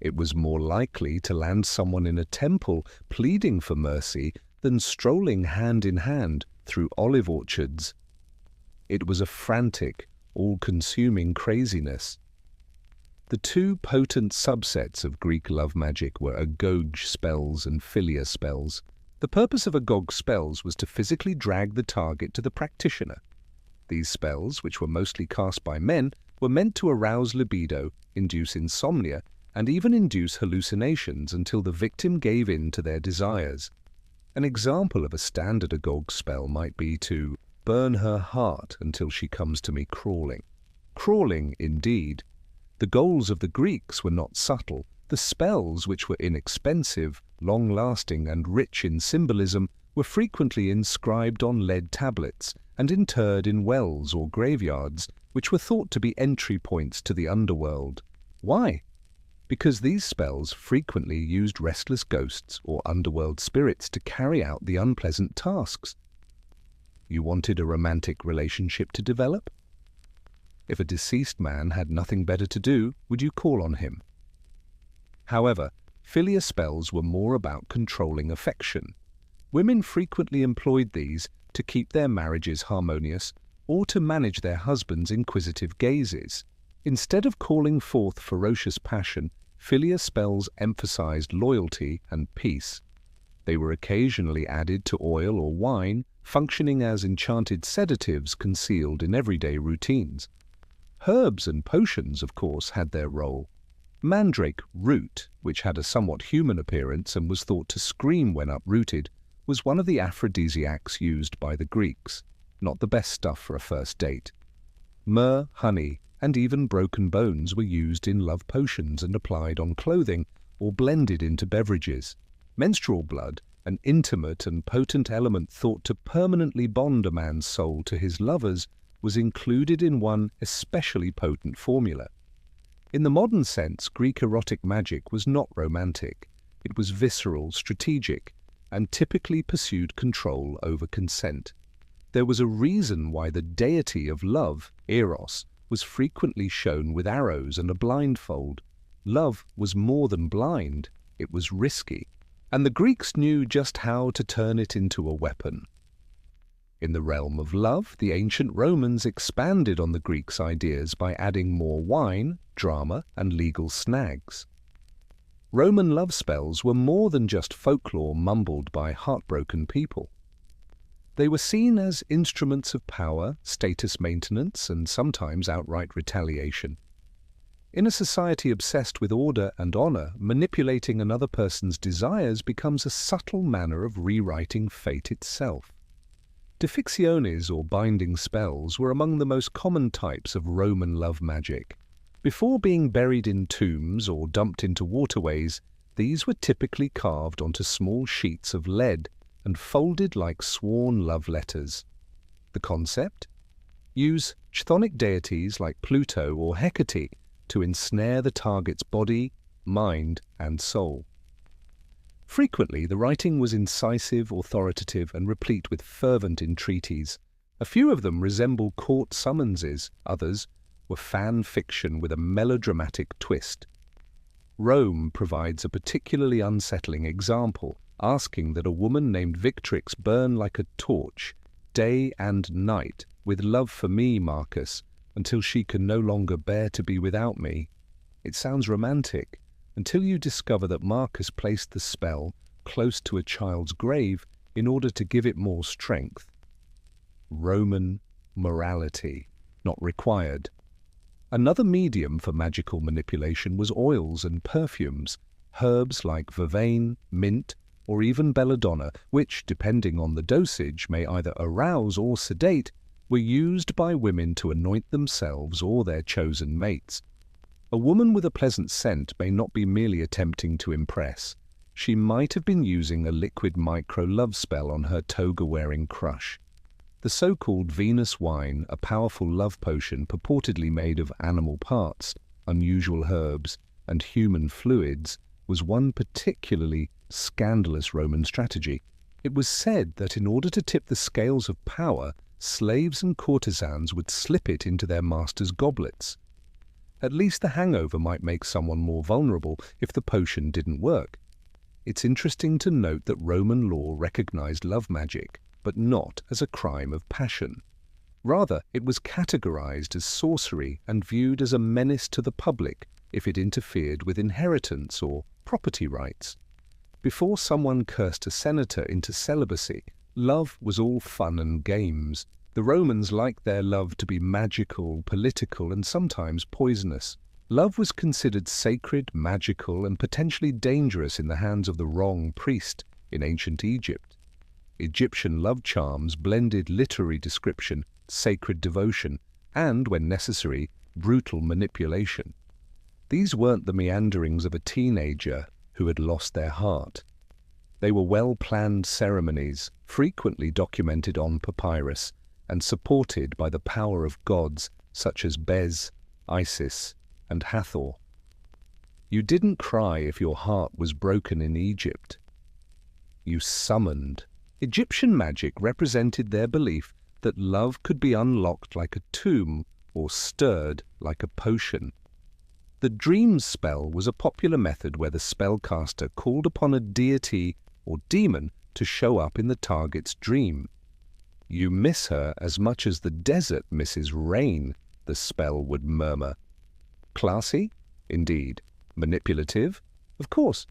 It was more likely to land someone in a temple pleading for mercy than strolling hand in hand through olive orchards. It was a frantic, all-consuming craziness. The two potent subsets of Greek love magic were agog spells and philia spells. The purpose of agog spells was to physically drag the target to the practitioner. These spells, which were mostly cast by men, were meant to arouse libido, induce insomnia, and even induce hallucinations until the victim gave in to their desires. An example of a standard agog spell might be to burn her heart until she comes to me crawling. Crawling, indeed. The goals of the Greeks were not subtle. The spells, which were inexpensive, long-lasting, and rich in symbolism, were frequently inscribed on lead tablets and interred in wells or graveyards, which were thought to be entry points to the underworld. Why? Because these spells frequently used restless ghosts or underworld spirits to carry out the unpleasant tasks. You wanted a romantic relationship to develop? If a deceased man had nothing better to do, would you call on him? However, philia spells were more about controlling affection. Women frequently employed these to keep their marriages harmonious or to manage their husbands' inquisitive gazes. Instead of calling forth ferocious passion, philia spells emphasized loyalty and peace. They were occasionally added to oil or wine, functioning as enchanted sedatives concealed in everyday routines. Herbs and potions, of course, had their role. Mandrake root, which had a somewhat human appearance and was thought to scream when uprooted, was one of the aphrodisiacs used by the Greeks, not the best stuff for a first date. Myrrh, honey, and even broken bones were used in love potions and applied on clothing or blended into beverages. Menstrual blood, an intimate and potent element thought to permanently bond a man's soul to his lovers, was included in one especially potent formula. In the modern sense, Greek erotic magic was not romantic. It was visceral, strategic, and typically pursued control over consent. There was a reason why the deity of love, Eros, was frequently shown with arrows and a blindfold. Love was more than blind, it was risky, and the Greeks knew just how to turn it into a weapon. In the realm of love, the ancient Romans expanded on the Greeks' ideas by adding more wine, drama, and legal snags. Roman love spells were more than just folklore mumbled by heartbroken people. They were seen as instruments of power, status maintenance, and sometimes outright retaliation. In a society obsessed with order and honor, manipulating another person's desires becomes a subtle manner of rewriting fate itself. Defixiones, or binding spells, were among the most common types of Roman love magic. Before being buried in tombs or dumped into waterways, these were typically carved onto small sheets of lead and folded like sworn love letters. The concept? Use chthonic deities like Pluto or Hecate to ensnare the target's body, mind, and soul. Frequently, the writing was incisive, authoritative, and replete with fervent entreaties. A few of them resemble court summonses, others were fan fiction with a melodramatic twist. Rome provides a particularly unsettling example, asking that a woman named Victrix burn like a torch, day and night, with love for me, Marcus, until she can no longer bear to be without me. It sounds romantic, until you discover that Marcus placed the spell close to a child's grave in order to give it more strength. Roman morality, not required. Another medium for magical manipulation was oils and perfumes, herbs like vervain, mint, or even belladonna, which, depending on the dosage, may either arouse or sedate, were used by women to anoint themselves or their chosen mates. A woman with a pleasant scent may not be merely attempting to impress. She might have been using a liquid micro-love spell on her toga-wearing crush. The so-called Venus wine, a powerful love potion purportedly made of animal parts, unusual herbs, and human fluids, was one particularly scandalous Roman strategy. It was said that in order to tip the scales of power, slaves and courtesans would slip it into their masters' goblets. At least the hangover might make someone more vulnerable if the potion didn't work. It's interesting to note that Roman law recognized love magic, but not as a crime of passion. Rather, it was categorized as sorcery and viewed as a menace to the public if it interfered with inheritance or property rights. Before someone cursed a senator into celibacy, love was all fun and games. The Romans liked their love to be magical, political, and sometimes poisonous. Love was considered sacred, magical, and potentially dangerous in the hands of the wrong priest in ancient Egypt. Egyptian love charms blended literary description, sacred devotion, and, when necessary, brutal manipulation. These weren't the meanderings of a teenager who had lost their heart. They were well-planned ceremonies, frequently documented on papyrus, and supported by the power of gods such as Bez, Isis, and Hathor. You didn't cry if your heart was broken in Egypt. You summoned. Egyptian magic represented their belief that love could be unlocked like a tomb or stirred like a potion. The dream spell was a popular method where the spellcaster called upon a deity or demon to show up in the target's dream. You miss her as much as the desert misses rain, the spell would murmur. Classy? Indeed. Manipulative? Of course.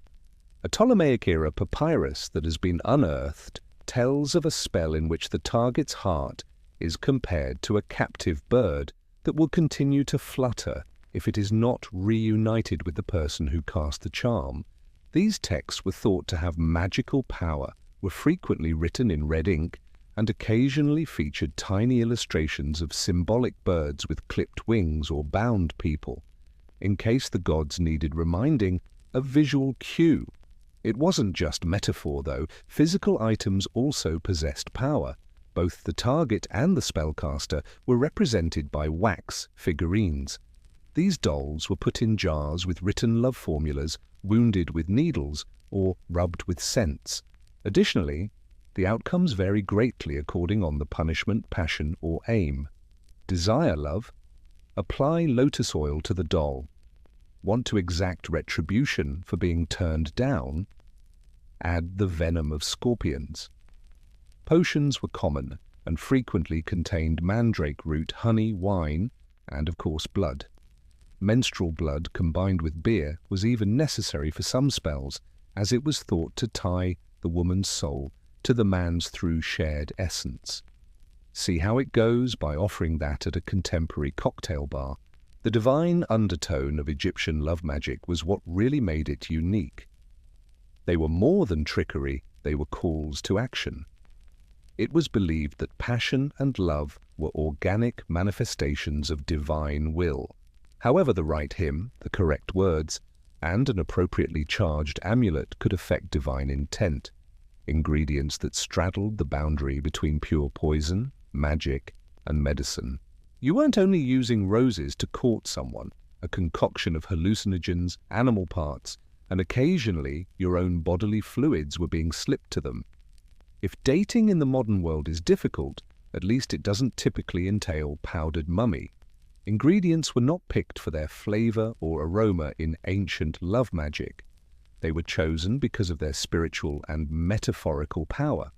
A Ptolemaic-era papyrus that has been unearthed tells of a spell in which the target's heart is compared to a captive bird that will continue to flutter if it is not reunited with the person who cast the charm. These texts were thought to have magical power, were frequently written in red ink, and occasionally featured tiny illustrations of symbolic birds with clipped wings or bound people. In case the gods needed reminding, a visual cue. It wasn't just metaphor, though. Physical items also possessed power. Both the target and the spellcaster were represented by wax figurines. These dolls were put in jars with written love formulas, wounded with needles, or rubbed with scents. Additionally, the outcomes vary greatly according on the punishment, passion, or aim. Desire love? Apply lotus oil to the doll. Want to exact retribution for being turned down? Add the venom of scorpions. Potions were common and frequently contained mandrake root, honey, wine, and of course blood. Menstrual blood combined with beer was even necessary for some spells, as it was thought to tie the woman's soul to the man's through shared essence. See how it goes by offering that at a contemporary cocktail bar. The divine undertone of Egyptian love magic was what really made it unique. They were more than trickery, they were calls to action. It was believed that passion and love were organic manifestations of divine will. However, the right hymn, the correct words, and an appropriately charged amulet could affect divine intent. Ingredients that straddled the boundary between pure poison, magic, and medicine. You weren't only using roses to court someone, a concoction of hallucinogens, animal parts, and occasionally your own bodily fluids were being slipped to them. If dating in the modern world is difficult, at least it doesn't typically entail powdered mummy. Ingredients were not picked for their flavor or aroma in ancient love magic. They were chosen because of their spiritual and metaphorical power.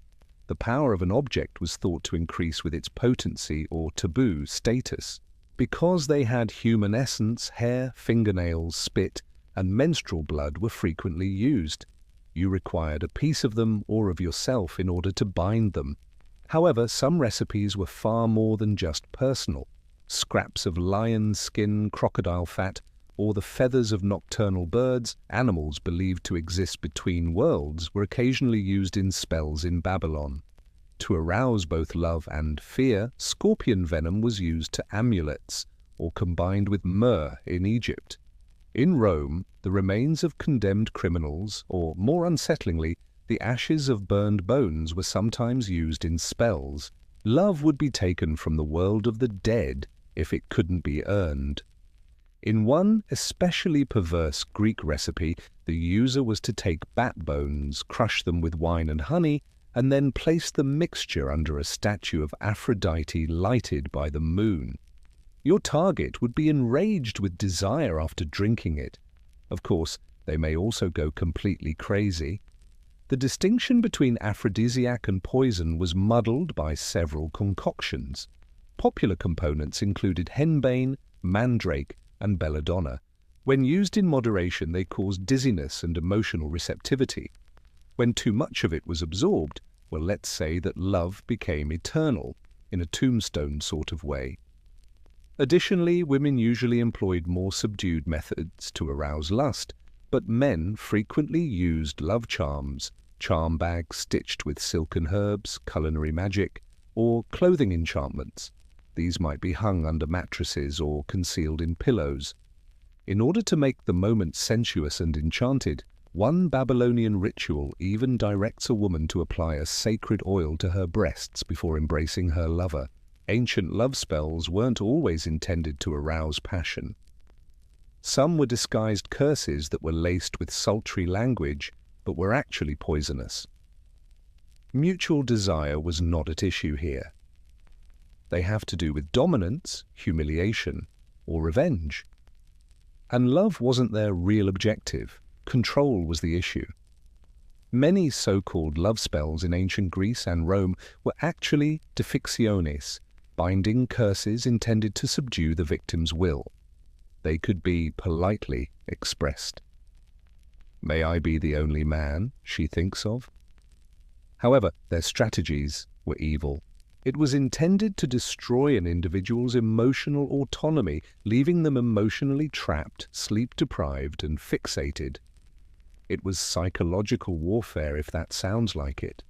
The power of an object was thought to increase with its potency or taboo status. Because they had human essence, hair, fingernails, spit, and menstrual blood were frequently used. You required a piece of them or of yourself in order to bind them. However, some recipes were far more than just personal. Scraps of lion skin, crocodile fat, or the feathers of nocturnal birds, animals believed to exist between worlds, were occasionally used in spells in Babylon. To arouse both love and fear, scorpion venom was used to amulets, or combined with myrrh in Egypt. In Rome, the remains of condemned criminals, or more unsettlingly, the ashes of burned bones, were sometimes used in spells. Love would be taken from the world of the dead if it couldn't be earned. In one especially perverse Greek recipe, the user was to take bat bones, crush them with wine and honey, and then place the mixture under a statue of Aphrodite lighted by the moon. Your target would be enraged with desire after drinking it. Of course, they may also go completely crazy. The distinction between aphrodisiac and poison was muddled by several concoctions. Popular components included henbane, mandrake, and belladonna. When used in moderation, they caused dizziness and emotional receptivity. When too much of it was absorbed, well, let's say that love became eternal, in a tombstone sort of way. Additionally, women usually employed more subdued methods to arouse lust, but men frequently used love charms, charm bags stitched with silken herbs, culinary magic, or clothing enchantments. These might be hung under mattresses or concealed in pillows. In order to make the moment sensuous and enchanted, one Babylonian ritual even directs a woman to apply a sacred oil to her breasts before embracing her lover. Ancient love spells weren't always intended to arouse passion. Some were disguised curses that were laced with sultry language, but were actually poisonous. Mutual desire was not at issue here. They have to do with dominance, humiliation, or revenge. And love wasn't their real objective. Control was the issue. Many so-called love spells in ancient Greece and Rome were actually defictiones, binding curses intended to subdue the victim's will. They could be politely expressed. May I be the only man she thinks of? However, their strategies were evil. It was intended to destroy an individual's emotional autonomy, leaving them emotionally trapped, sleep-deprived, and fixated. It was psychological warfare, if that sounds like it.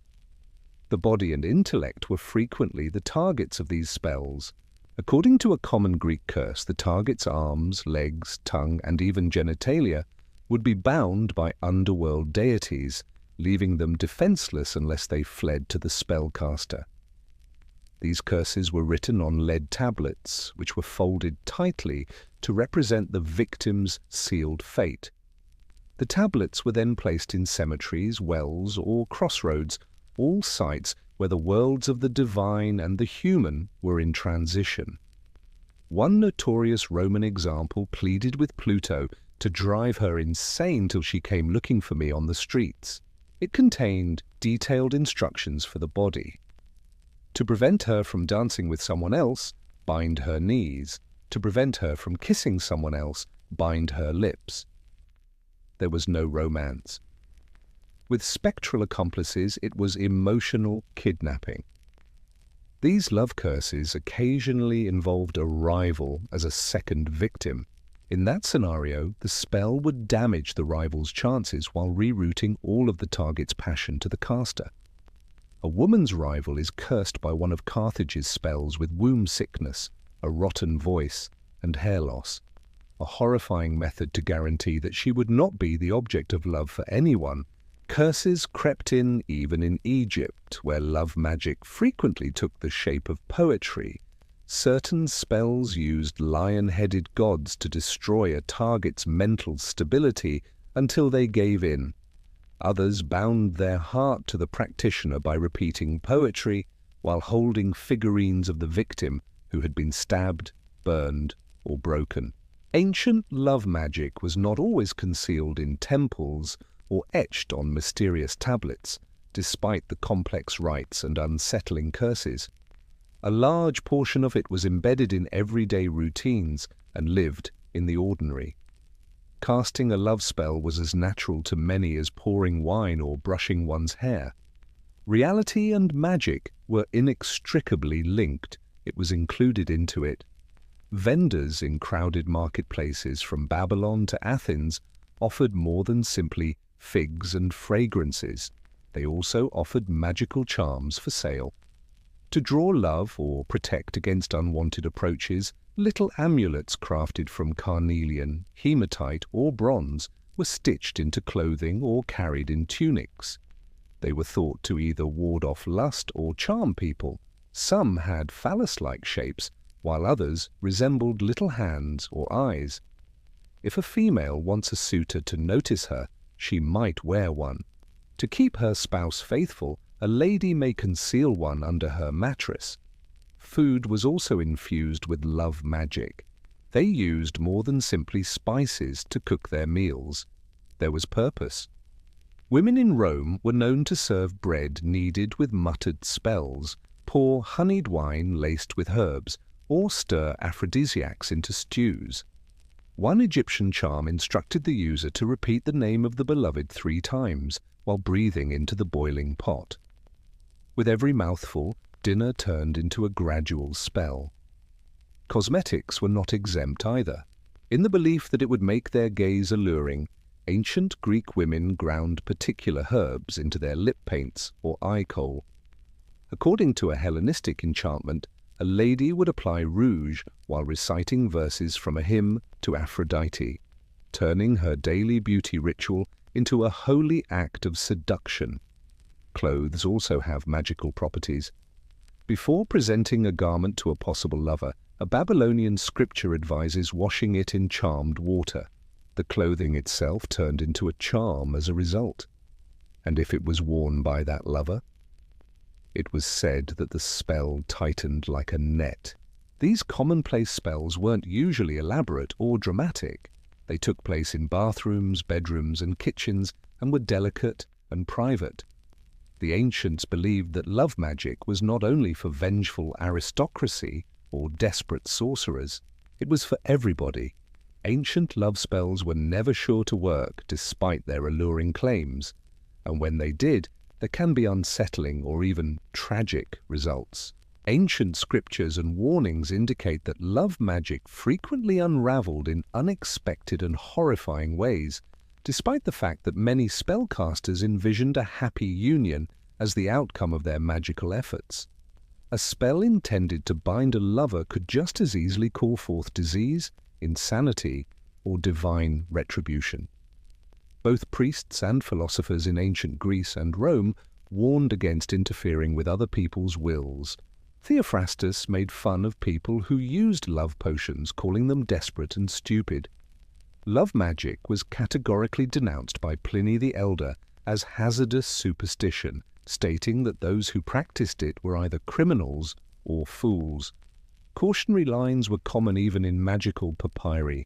The body and intellect were frequently the targets of these spells. According to a common Greek curse, the target's arms, legs, tongue, and even genitalia would be bound by underworld deities, leaving them defenseless unless they fled to the spellcaster. These curses were written on lead tablets, which were folded tightly to represent the victim's sealed fate. The tablets were then placed in cemeteries, wells, or crossroads, all sites where the worlds of the divine and the human were in transition. One notorious Roman example pleaded with Pluto to drive her insane till she came looking for me on the streets. It contained detailed instructions for the body. To prevent her from dancing with someone else, bind her knees. To prevent her from kissing someone else, bind her lips. There was no romance. With spectral accomplices, it was emotional kidnapping. These love curses occasionally involved a rival as a second victim. In that scenario, the spell would damage the rival's chances while rerouting all of the target's passion to the caster. A woman's rival is cursed by one of Carthage's spells with womb sickness, a rotten voice, and hair loss, a horrifying method to guarantee that she would not be the object of love for anyone, Curses crept in even in Egypt, where love magic frequently took the shape of poetry. Certain spells used lion-headed gods to destroy a target's mental stability until they gave in. Others bound their heart to the practitioner by repeating poetry while holding figurines of the victim who had been stabbed, burned, or broken. Ancient love magic was not always concealed in temples or etched on mysterious tablets, despite the complex rites and unsettling curses. A large portion of it was embedded in everyday routines and lived in the ordinary. Casting a love spell was as natural to many as pouring wine or brushing one's hair. Reality and magic were inextricably linked. It was included into it. Vendors in crowded marketplaces from Babylon to Athens offered more than simply figs and fragrances. They also offered magical charms for sale. To draw love or protect against unwanted approaches, little amulets crafted from carnelian, hematite, or bronze were stitched into clothing or carried in tunics. They were thought to either ward off lust or charm people. Some had phallus-like shapes, while others resembled little hands or eyes. If a female wants a suitor to notice her, she might wear one. To keep her spouse faithful, a lady may conceal one under her mattress. Food was also infused with love magic. They used more than simply spices to cook their meals. There was purpose. Women in Rome were known to serve bread kneaded with muttered spells, pour honeyed wine laced with herbs, or stir aphrodisiacs into stews. One Egyptian charm instructed the user to repeat the name of the beloved 3 times while breathing into the boiling pot. With every mouthful, dinner turned into a gradual spell. Cosmetics were not exempt either. In the belief that it would make their gaze alluring, ancient Greek women ground particular herbs into their lip paints or eye kohl. According to a Hellenistic enchantment, a lady would apply rouge while reciting verses from a hymn to Aphrodite, turning her daily beauty ritual into a holy act of seduction. Clothes also have magical properties. Before presenting a garment to a possible lover, a Babylonian scripture advises washing it in charmed water. The clothing itself turned into a charm as a result. And if it was worn by that lover, it was said that the spell tightened like a net. These commonplace spells weren't usually elaborate or dramatic. They took place in bathrooms, bedrooms, and kitchens, and were delicate and private. The ancients believed that love magic was not only for vengeful aristocracy or desperate sorcerers, it was for everybody. Ancient love spells were never sure to work despite their alluring claims, and when they did, there can be unsettling or even tragic results. Ancient scriptures and warnings indicate that love magic frequently unraveled in unexpected and horrifying ways, despite the fact that many spellcasters envisioned a happy union as the outcome of their magical efforts. A spell intended to bind a lover could just as easily call forth disease, insanity, or divine retribution. Both priests and philosophers in ancient Greece and Rome warned against interfering with other people's wills. Theophrastus made fun of people who used love potions, calling them desperate and stupid. Love magic was categorically denounced by Pliny the Elder as hazardous superstition, stating that those who practiced it were either criminals or fools. Cautionary lines were common even in magical papyri.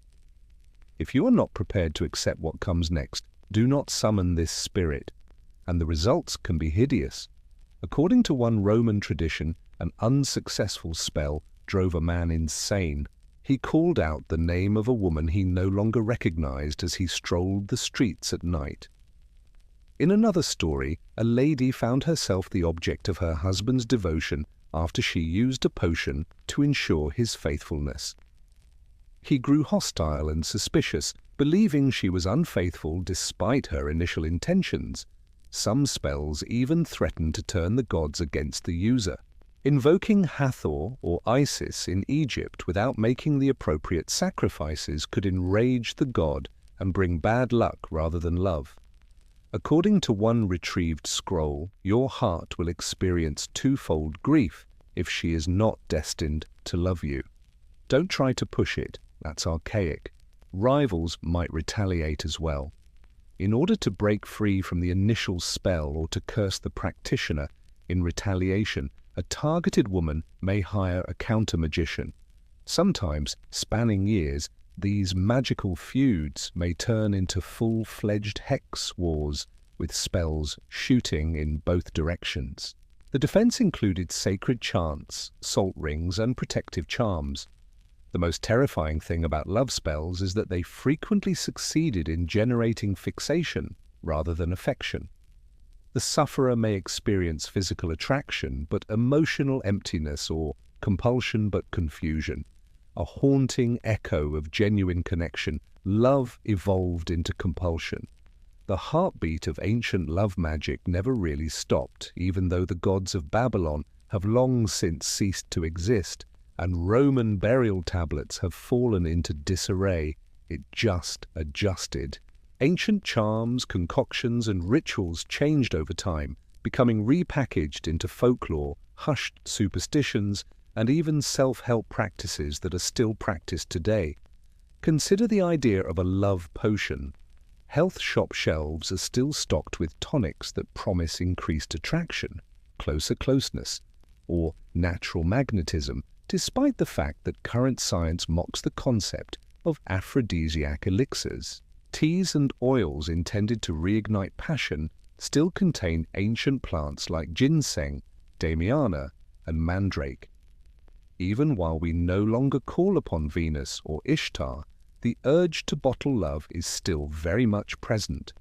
If you are not prepared to accept what comes next, do not summon this spirit, and the results can be hideous. According to one Roman tradition, an unsuccessful spell drove a man insane. He called out the name of a woman he no longer recognized as he strolled the streets at night. In another story, a lady found herself the object of her husband's devotion after she used a potion to ensure his faithfulness. He grew hostile and suspicious, believing she was unfaithful despite her initial intentions. Some spells even threatened to turn the gods against the user. Invoking Hathor or Isis in Egypt without making the appropriate sacrifices could enrage the god and bring bad luck rather than love. According to one retrieved scroll, your heart will experience twofold grief if she is not destined to love you. Don't try to push it, that's archaic. Rivals might retaliate as well. In order to break free from the initial spell or to curse the practitioner in retaliation, a targeted woman may hire a counter-magician. Sometimes, spanning years, these magical feuds may turn into full-fledged hex wars, with spells shooting in both directions. The defense included sacred chants, salt rings, and protective charms. The most terrifying thing about love spells is that they frequently succeeded in generating fixation rather than affection. The sufferer may experience physical attraction but emotional emptiness, or compulsion but confusion. A haunting echo of genuine connection, love evolved into compulsion. The heartbeat of ancient love magic never really stopped, even though the gods of Babylon have long since ceased to exist, and Roman burial tablets have fallen into disarray. It just adjusted. Ancient charms, concoctions, and rituals changed over time, becoming repackaged into folklore, hushed superstitions, and even self-help practices that are still practiced today. Consider the idea of a love potion. Health shop shelves are still stocked with tonics that promise increased attraction, closer closeness, or natural magnetism, despite the fact that current science mocks the concept of aphrodisiac elixirs. Teas and oils intended to reignite passion still contain ancient plants like ginseng, damiana, and mandrake. Even while we no longer call upon Venus or Ishtar, the urge to bottle love is still very much present.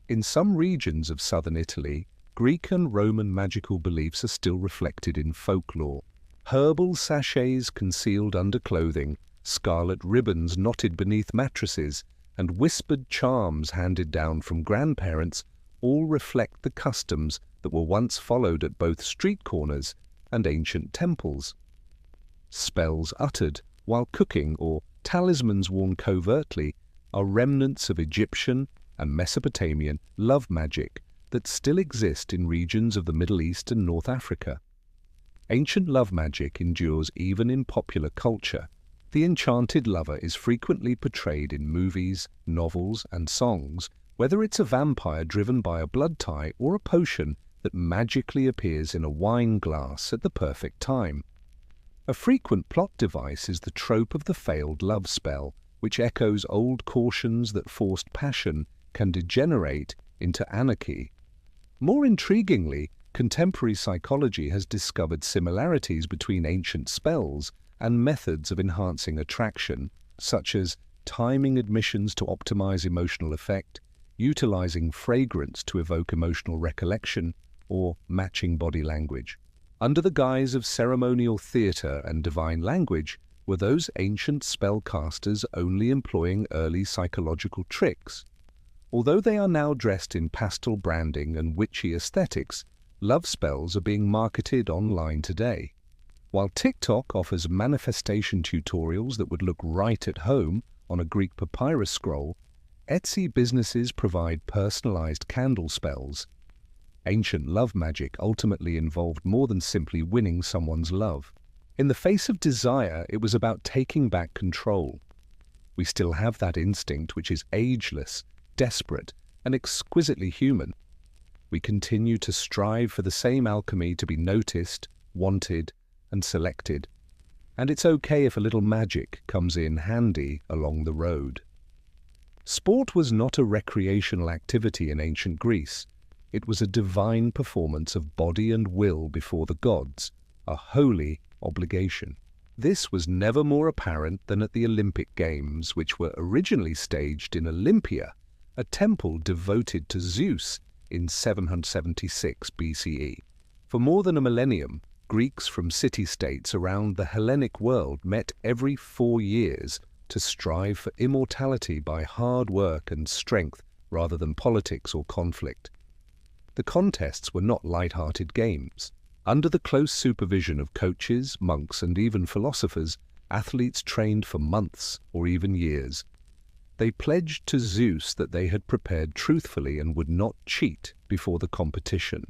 In some regions of southern Italy, Greek and Roman magical beliefs are still reflected in folklore. Herbal sachets concealed under clothing, scarlet ribbons knotted beneath mattresses, and whispered charms handed down from grandparents all reflect the customs that were once followed at both street corners and ancient temples. Spells uttered while cooking or talismans worn covertly are remnants of Egyptian and Mesopotamian love magic that still exist in regions of the Middle East and North Africa. Ancient love magic endures even in popular culture. The enchanted lover is frequently portrayed in movies, novels, and songs, whether it's a vampire driven by a blood tie or a potion that magically appears in a wine glass at the perfect time. A frequent plot device is the trope of the failed love spell, which echoes old cautions that forced passion can degenerate into anarchy. More intriguingly, contemporary psychology has discovered similarities between ancient spells and methods of enhancing attraction, such as timing admissions to optimize emotional effect, utilizing fragrance to evoke emotional recollection, or matching body language. Under the guise of ceremonial theatre and divine language, were those ancient spellcasters only employing early psychological tricks? Although they are now dressed in pastel branding and witchy aesthetics, love spells are being marketed online today. While TikTok offers manifestation tutorials that would look right at home on a Greek papyrus scroll, Etsy businesses provide personalized candle spells. Ancient love magic ultimately involved more than simply winning someone's love. In the face of desire, it was about taking back control. We still have that instinct which is ageless, desperate, and exquisitely human. We continue to strive for the same alchemy to be noticed, wanted, and selected. And it's okay if a little magic comes in handy along the road. Sport was not a recreational activity in ancient Greece. It was a divine performance of body and will before the gods, a holy obligation. This was never more apparent than at the Olympic Games, which were originally staged in Olympia, a temple devoted to Zeus, in 776 BCE. For more than a millennium, Greeks from city-states around the Hellenic world met every 4 years to strive for immortality by hard work and strength rather than politics or conflict. The contests were not light-hearted games. Under the close supervision of coaches, monks, and even philosophers, athletes trained for months or even years. They pledged to Zeus that they had prepared truthfully and would not cheat before the competition.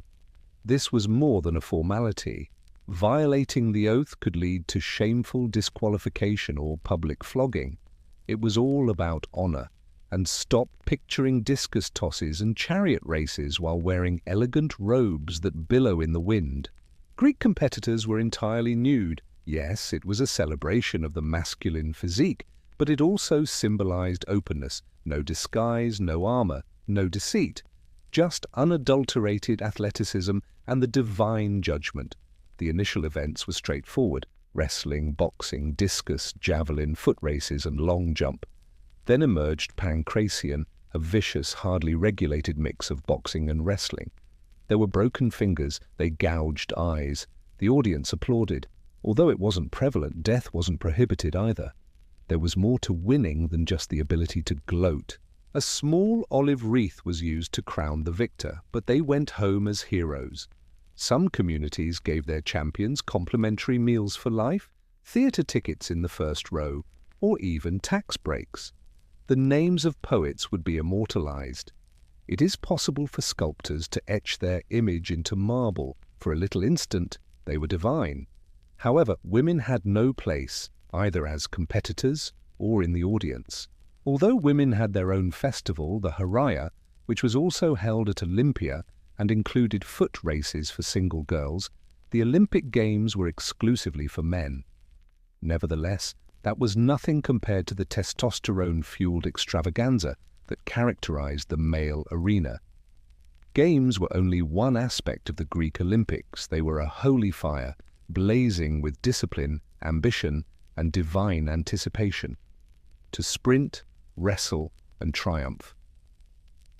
This was more than a formality. Violating the oath could lead to shameful disqualification or public flogging. It was all about honor. And stop picturing discus tosses and chariot races while wearing elegant robes that billow in the wind. Greek competitors were entirely nude. Yes, it was a celebration of the masculine physique, but it also symbolized openness. No disguise, no armor, no deceit. Just unadulterated athleticism and the divine judgment. The initial events were straightforward: wrestling, boxing, discus, javelin, foot races, and long jump. Then emerged pancration, a vicious, hardly regulated mix of boxing and wrestling. There were broken fingers, they gouged eyes. The audience applauded. Although it wasn't prevalent, death wasn't prohibited either. There was more to winning than just the ability to gloat. A small olive wreath was used to crown the victor, but they went home as heroes. Some communities gave their champions complimentary meals for life, theatre tickets in the first row, or even tax breaks. The names of poets would be immortalized. It is possible for sculptors to etch their image into marble. For a little instant, they were divine. However, women had no place, either as competitors or in the audience. Although women had their own festival, the Haraya, which was also held at Olympia and included foot races for single girls, the Olympic Games were exclusively for men. Nevertheless, that was nothing compared to the testosterone-fueled extravaganza that characterized the male arena. Games were only one aspect of the Greek Olympics. They were a holy fire, blazing with discipline, ambition, and divine anticipation. To sprint, wrestle, and triumph.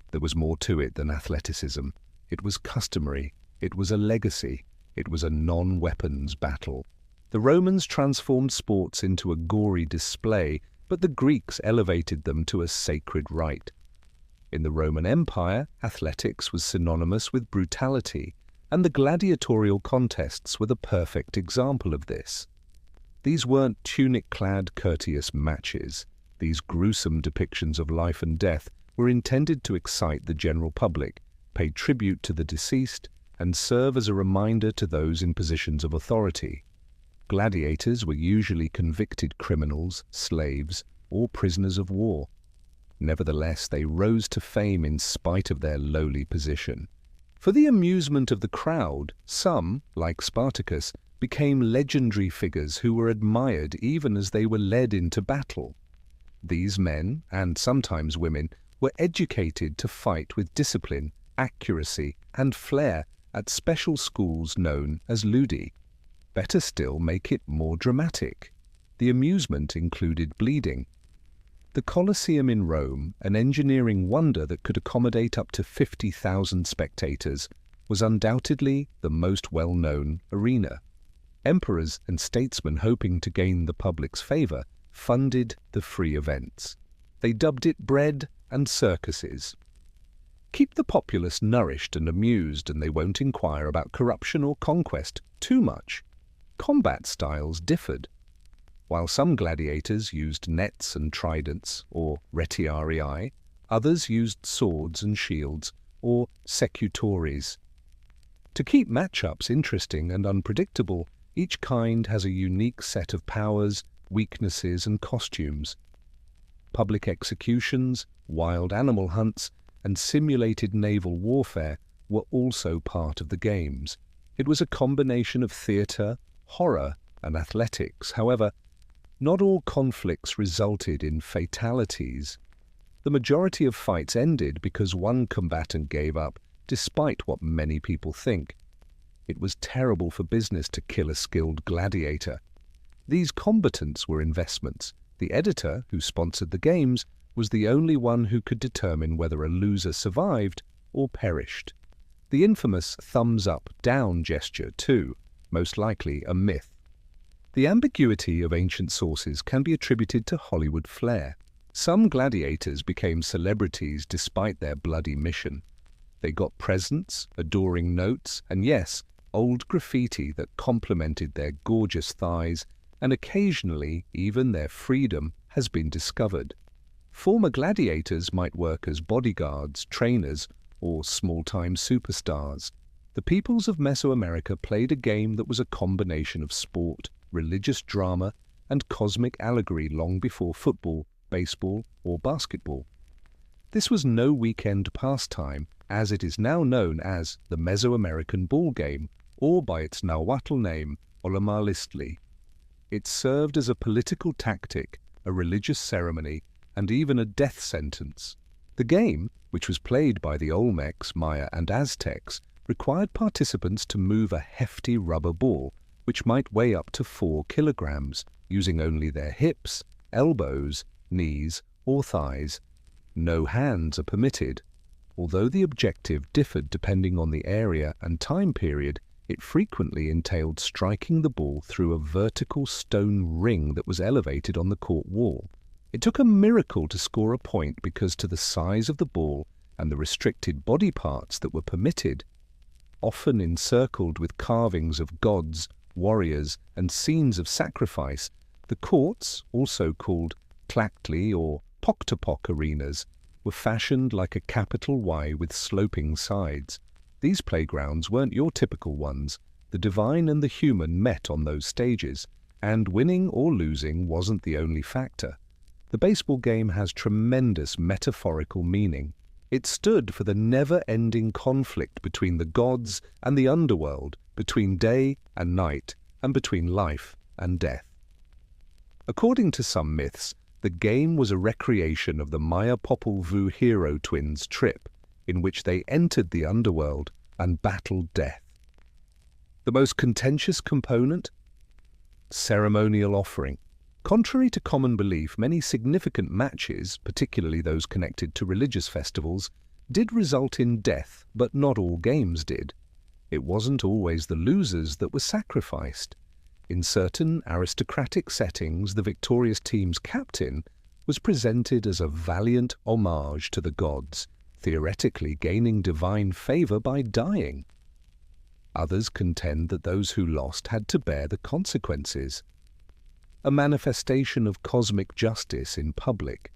There was more to it than athleticism. It was customary. It was a legacy. It was a non-weapons battle. The Romans transformed sports into a gory display, but the Greeks elevated them to a sacred rite. In the Roman Empire, athletics was synonymous with brutality, and the gladiatorial contests were the perfect example of this. These weren't tunic-clad courteous matches. These gruesome depictions of life and death were intended to excite the general public, pay tribute to the deceased, and serve as a reminder to those in positions of authority. Gladiators were usually convicted criminals, slaves, or prisoners of war. Nevertheless, they rose to fame in spite of their lowly position. For the amusement of the crowd, some, like Spartacus, became legendary figures who were admired even as they were led into battle. These men, and sometimes women, were educated to fight with discipline, accuracy, and flair at special schools known as ludi. Better still, make it more dramatic. The amusement included bleeding. The Colosseum in Rome, an engineering wonder that could accommodate up to 50,000 spectators, was undoubtedly the most well-known arena. Emperors and statesmen hoping to gain the public's favor funded the free events. They dubbed it bread and circuses. Keep the populace nourished and amused, and they won't inquire about corruption or conquest too much. Combat styles differed. While some gladiators used nets and tridents, or retiarii, others used swords and shields, or secutores. To keep matchups interesting and unpredictable, each kind has a unique set of powers, weaknesses, and costumes. Public executions, wild animal hunts, and simulated naval warfare were also part of the games. It was a combination of theatre, horror, and athletics. However, not all conflicts resulted in fatalities. The majority of fights ended because one combatant gave up, despite what many people think. It was terrible for business to kill a skilled gladiator. These combatants were investments. The editor, who sponsored the games, was the only one who could determine whether a loser survived or perished. The infamous thumbs-up-down gesture, too, most likely a myth. The ambiguity of ancient sources can be attributed to Hollywood flair. Some gladiators became celebrities despite their bloody mission. They got presents, adoring notes, and yes, old graffiti that complemented their gorgeous thighs, and occasionally even their freedom has been discovered. Former gladiators might work as bodyguards, trainers, or small-time superstars. The peoples of Mesoamerica played a game that was a combination of sport, religious drama, and cosmic allegory long before football, baseball, or basketball. This was no weekend pastime, as it is now known as the Mesoamerican ball game, or by its Nahuatl name, Olamalistli. It served as a political tactic, a religious ceremony, and even a death sentence. The game, which was played by the Olmecs, Maya, and Aztecs, required participants to move a hefty rubber ball, which might weigh up to 4 kilograms, using only their hips, elbows, knees, or thighs. No hands are permitted. Although the objective differed depending on the area and time period, it frequently entailed striking the ball through a vertical stone ring that was elevated on the court wall. It took a miracle to score a point because to the size of the ball and the restricted body parts that were permitted, often encircled with carvings of gods, warriors, and scenes of sacrifice, the courts, also called tlachtli or pok-to-pok arenas, were fashioned like a capital Y with sloping sides. These playgrounds weren't your typical ones. The divine and the human met on those stages, and winning or losing wasn't the only factor. The baseball game has tremendous metaphorical meaning. It stood for the never-ending conflict between the gods and the underworld, between day and night, and between life and death. According to some myths, the game was a recreation of the Maya Popol Vuh hero twins' trip, in which they entered the underworld and battled death. The most contentious component? Ceremonial offering. Contrary to common belief, many significant matches, particularly those connected to religious festivals, did result in death, but not all games did. It wasn't always the losers that were sacrificed. In certain aristocratic settings, the victorious team's captain was presented as a valiant homage to the gods, theoretically gaining divine favor by dying. Others contend that those who lost had to bear the consequences. A manifestation of cosmic justice in public.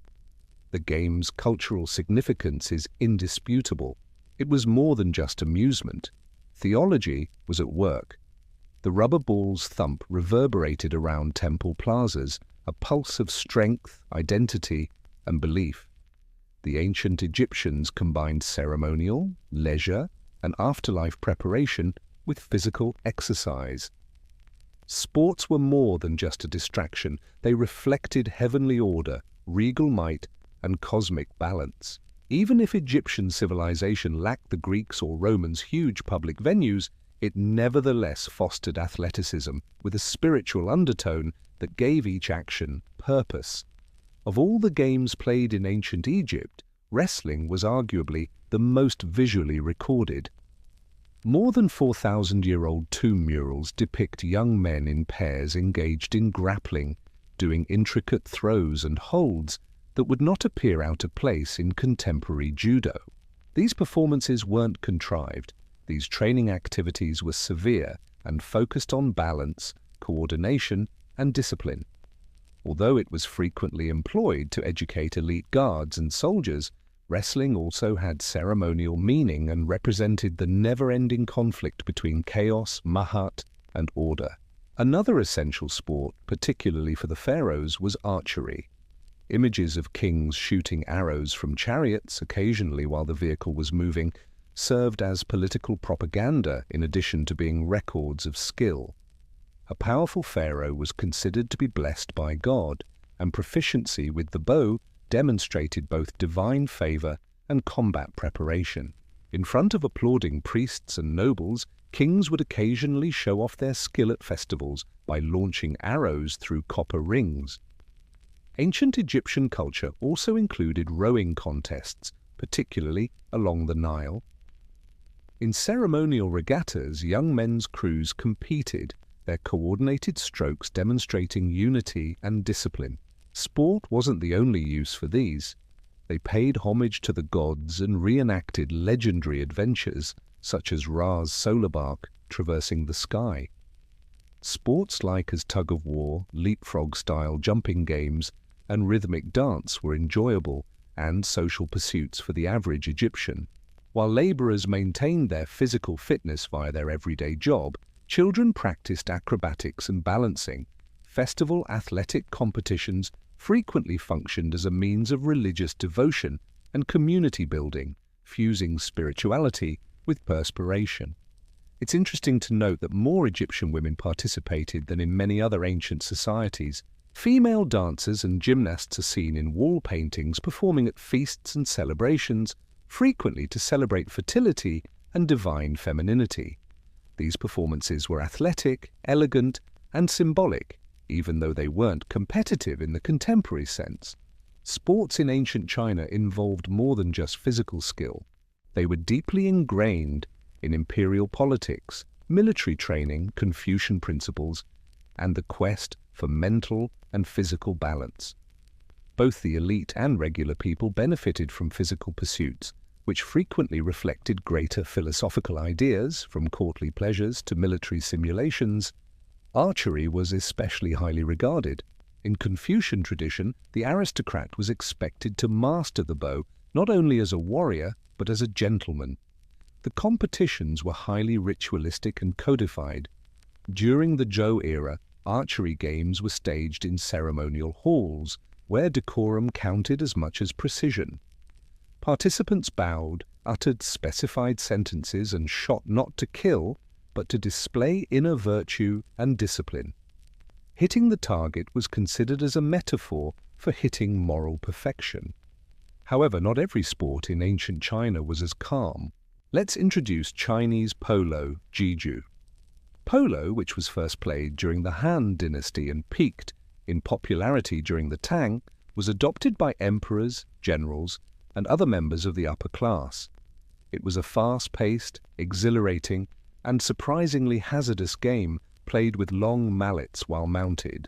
The game's cultural significance is indisputable. It was more than just amusement. Theology was at work. The rubber ball's thump reverberated around temple plazas, a pulse of strength, identity, and belief. The ancient Egyptians combined ceremonial, leisure, and afterlife preparation with physical exercise. Sports were more than just a distraction. They reflected heavenly order, regal might, and cosmic balance. Even if Egyptian civilization lacked the Greeks' or Romans' huge public venues, it nevertheless fostered athleticism with a spiritual undertone that gave each action purpose. Of all the games played in ancient Egypt, wrestling was arguably the most visually recorded. More than 4,000-year-old tomb murals depict young men in pairs engaged in grappling, doing intricate throws and holds that would not appear out of place in contemporary judo. These performances weren't contrived. These training activities were severe and focused on balance, coordination, and discipline. Although it was frequently employed to educate elite guards and soldiers, wrestling also had ceremonial meaning and represented the never-ending conflict between chaos, mahat, and order. Another essential sport, particularly for the pharaohs, was archery. Images of kings shooting arrows from chariots, occasionally while the vehicle was moving, served as political propaganda in addition to being records of skill. A powerful pharaoh was considered to be blessed by God, and proficiency with the bow demonstrated both divine favor and combat preparation. In front of applauding priests and nobles, kings would occasionally show off their skill at festivals by launching arrows through copper rings. Ancient Egyptian culture also included rowing contests, particularly along the Nile. In ceremonial regattas, young men's crews competed, their coordinated strokes demonstrating unity and discipline. Sport wasn't the only use for these. They paid homage to the gods and reenacted legendary adventures, such as Ra's solar bark traversing the sky. Sports like as tug-of-war, leapfrog-style jumping games, and rhythmic dance were enjoyable and social pursuits for the average Egyptian. While laborers maintained their physical fitness via their everyday job, children practiced acrobatics and balancing. Festival athletic competitions frequently functioned as a means of religious devotion and community building, fusing spirituality with perspiration. It's interesting to note that more Egyptian women participated than in many other ancient societies. Female dancers and gymnasts are seen in wall paintings performing at feasts and celebrations, frequently to celebrate fertility and divine femininity. These performances were athletic, elegant, and symbolic, even though they weren't competitive in the contemporary sense. Sports in ancient China involved more than just physical skill. They were deeply ingrained in imperial politics, military training, Confucian principles, and the quest for mental and physical balance. Both the elite and regular people benefited from physical pursuits, which frequently reflected greater philosophical ideas, from courtly pleasures to military simulations. Archery was especially highly regarded. In Confucian tradition, the aristocrat was expected to master the bow not only as a warrior, but as a gentleman. The competitions were highly ritualistic and codified. During the Zhou era, archery games were staged in ceremonial halls, where decorum counted as much as precision. Participants bowed, uttered specified sentences, and shot not to kill, but to display inner virtue and discipline. Hitting the target was considered as a metaphor for hitting moral perfection. However, not every sport in ancient China was as calm. Let's introduce Chinese polo, jiju. Polo, which was first played during the Han Dynasty and peaked in popularity during the Tang, was adopted by emperors, generals, and other members of the upper class. It was a fast-paced, exhilarating, and surprisingly hazardous game played with long mallets while mounted.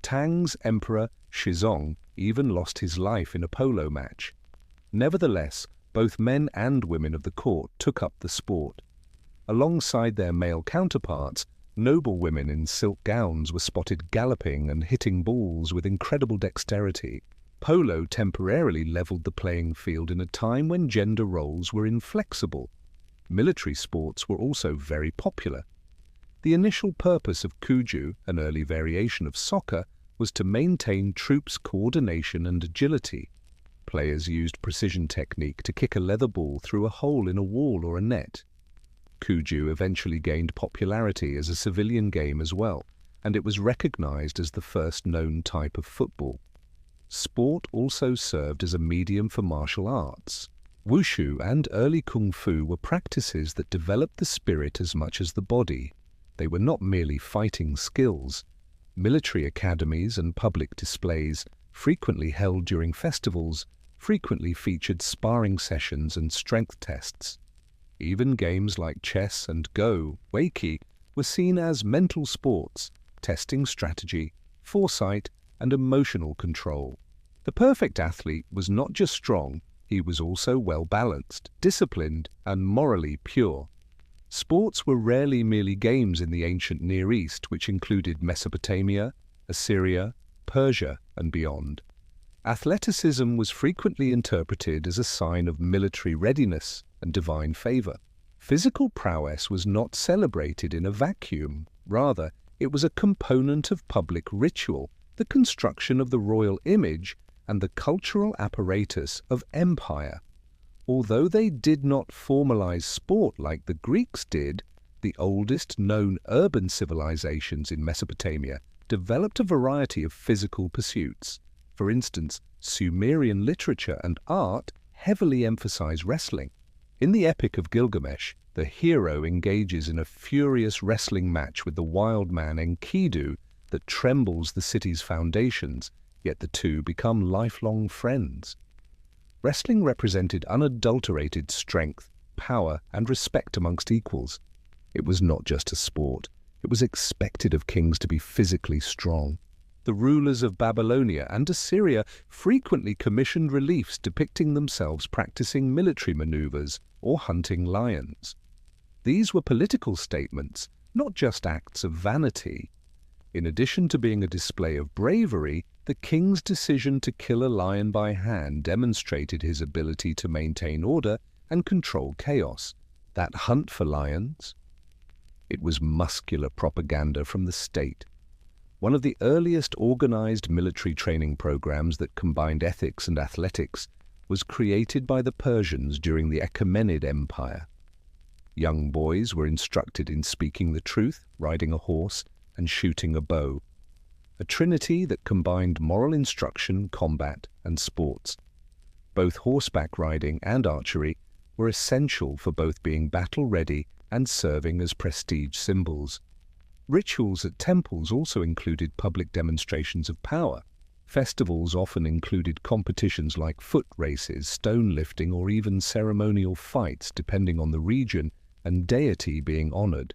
Tang's emperor Shizong even lost his life in a polo match. Nevertheless, both men and women of the court took up the sport. Alongside their male counterparts, noble women in silk gowns were spotted galloping and hitting balls with incredible dexterity. Polo temporarily leveled the playing field in a time when gender roles were inflexible. Military sports were also very popular. The initial purpose of cuju, an early variation of soccer, was to maintain troops' coordination and agility. Players used precision technique to kick a leather ball through a hole in a wall or a net. Cuju eventually gained popularity as a civilian game as well, and it was recognized as the first known type of football. Sport also served as a medium for martial arts. Wushu and early kung fu were practices that developed the spirit as much as the body. They were not merely fighting skills. Military academies and public displays, frequently held during festivals, frequently featured sparring sessions and strength tests. Even games like chess and go, weiqi, were seen as mental sports, testing strategy, foresight, and emotional control. The perfect athlete was not just strong, he was also well-balanced, disciplined, and morally pure. Sports were rarely merely games in the ancient Near East, which included Mesopotamia, Assyria, Persia, and beyond. Athleticism was frequently interpreted as a sign of military readiness and divine favor. Physical prowess was not celebrated in a vacuum. Rather, it was a component of public ritual, the construction of the royal image, and the cultural apparatus of empire. Although they did not formalize sport like the Greeks did, the oldest known urban civilizations in Mesopotamia developed a variety of physical pursuits. For instance, Sumerian literature and art heavily emphasize wrestling. In the Epic of Gilgamesh, the hero engages in a furious wrestling match with the wild man Enkidu that trembles the city's foundations, yet the two become lifelong friends. Wrestling represented unadulterated strength, power, and respect amongst equals. It was not just a sport. It was expected of kings to be physically strong. The rulers of Babylonia and Assyria frequently commissioned reliefs depicting themselves practicing military maneuvers or hunting lions. These were political statements, not just acts of vanity. In addition to being a display of bravery, The king's decision to kill a lion by hand demonstrated his ability to maintain order and control chaos. That hunt for lions? It was muscular propaganda from the state. One of the earliest organized military training programs that combined ethics and athletics was created by the Persians during the Achaemenid Empire. Young boys were instructed in speaking the truth, riding a horse, and shooting a bow. A trinity that combined moral instruction, combat, and sports. Both horseback riding and archery were essential for both being battle-ready and serving as prestige symbols. Rituals at temples also included public demonstrations of power. Festivals often included competitions like foot races, stone lifting, or even ceremonial fights, depending on the region and deity being honored.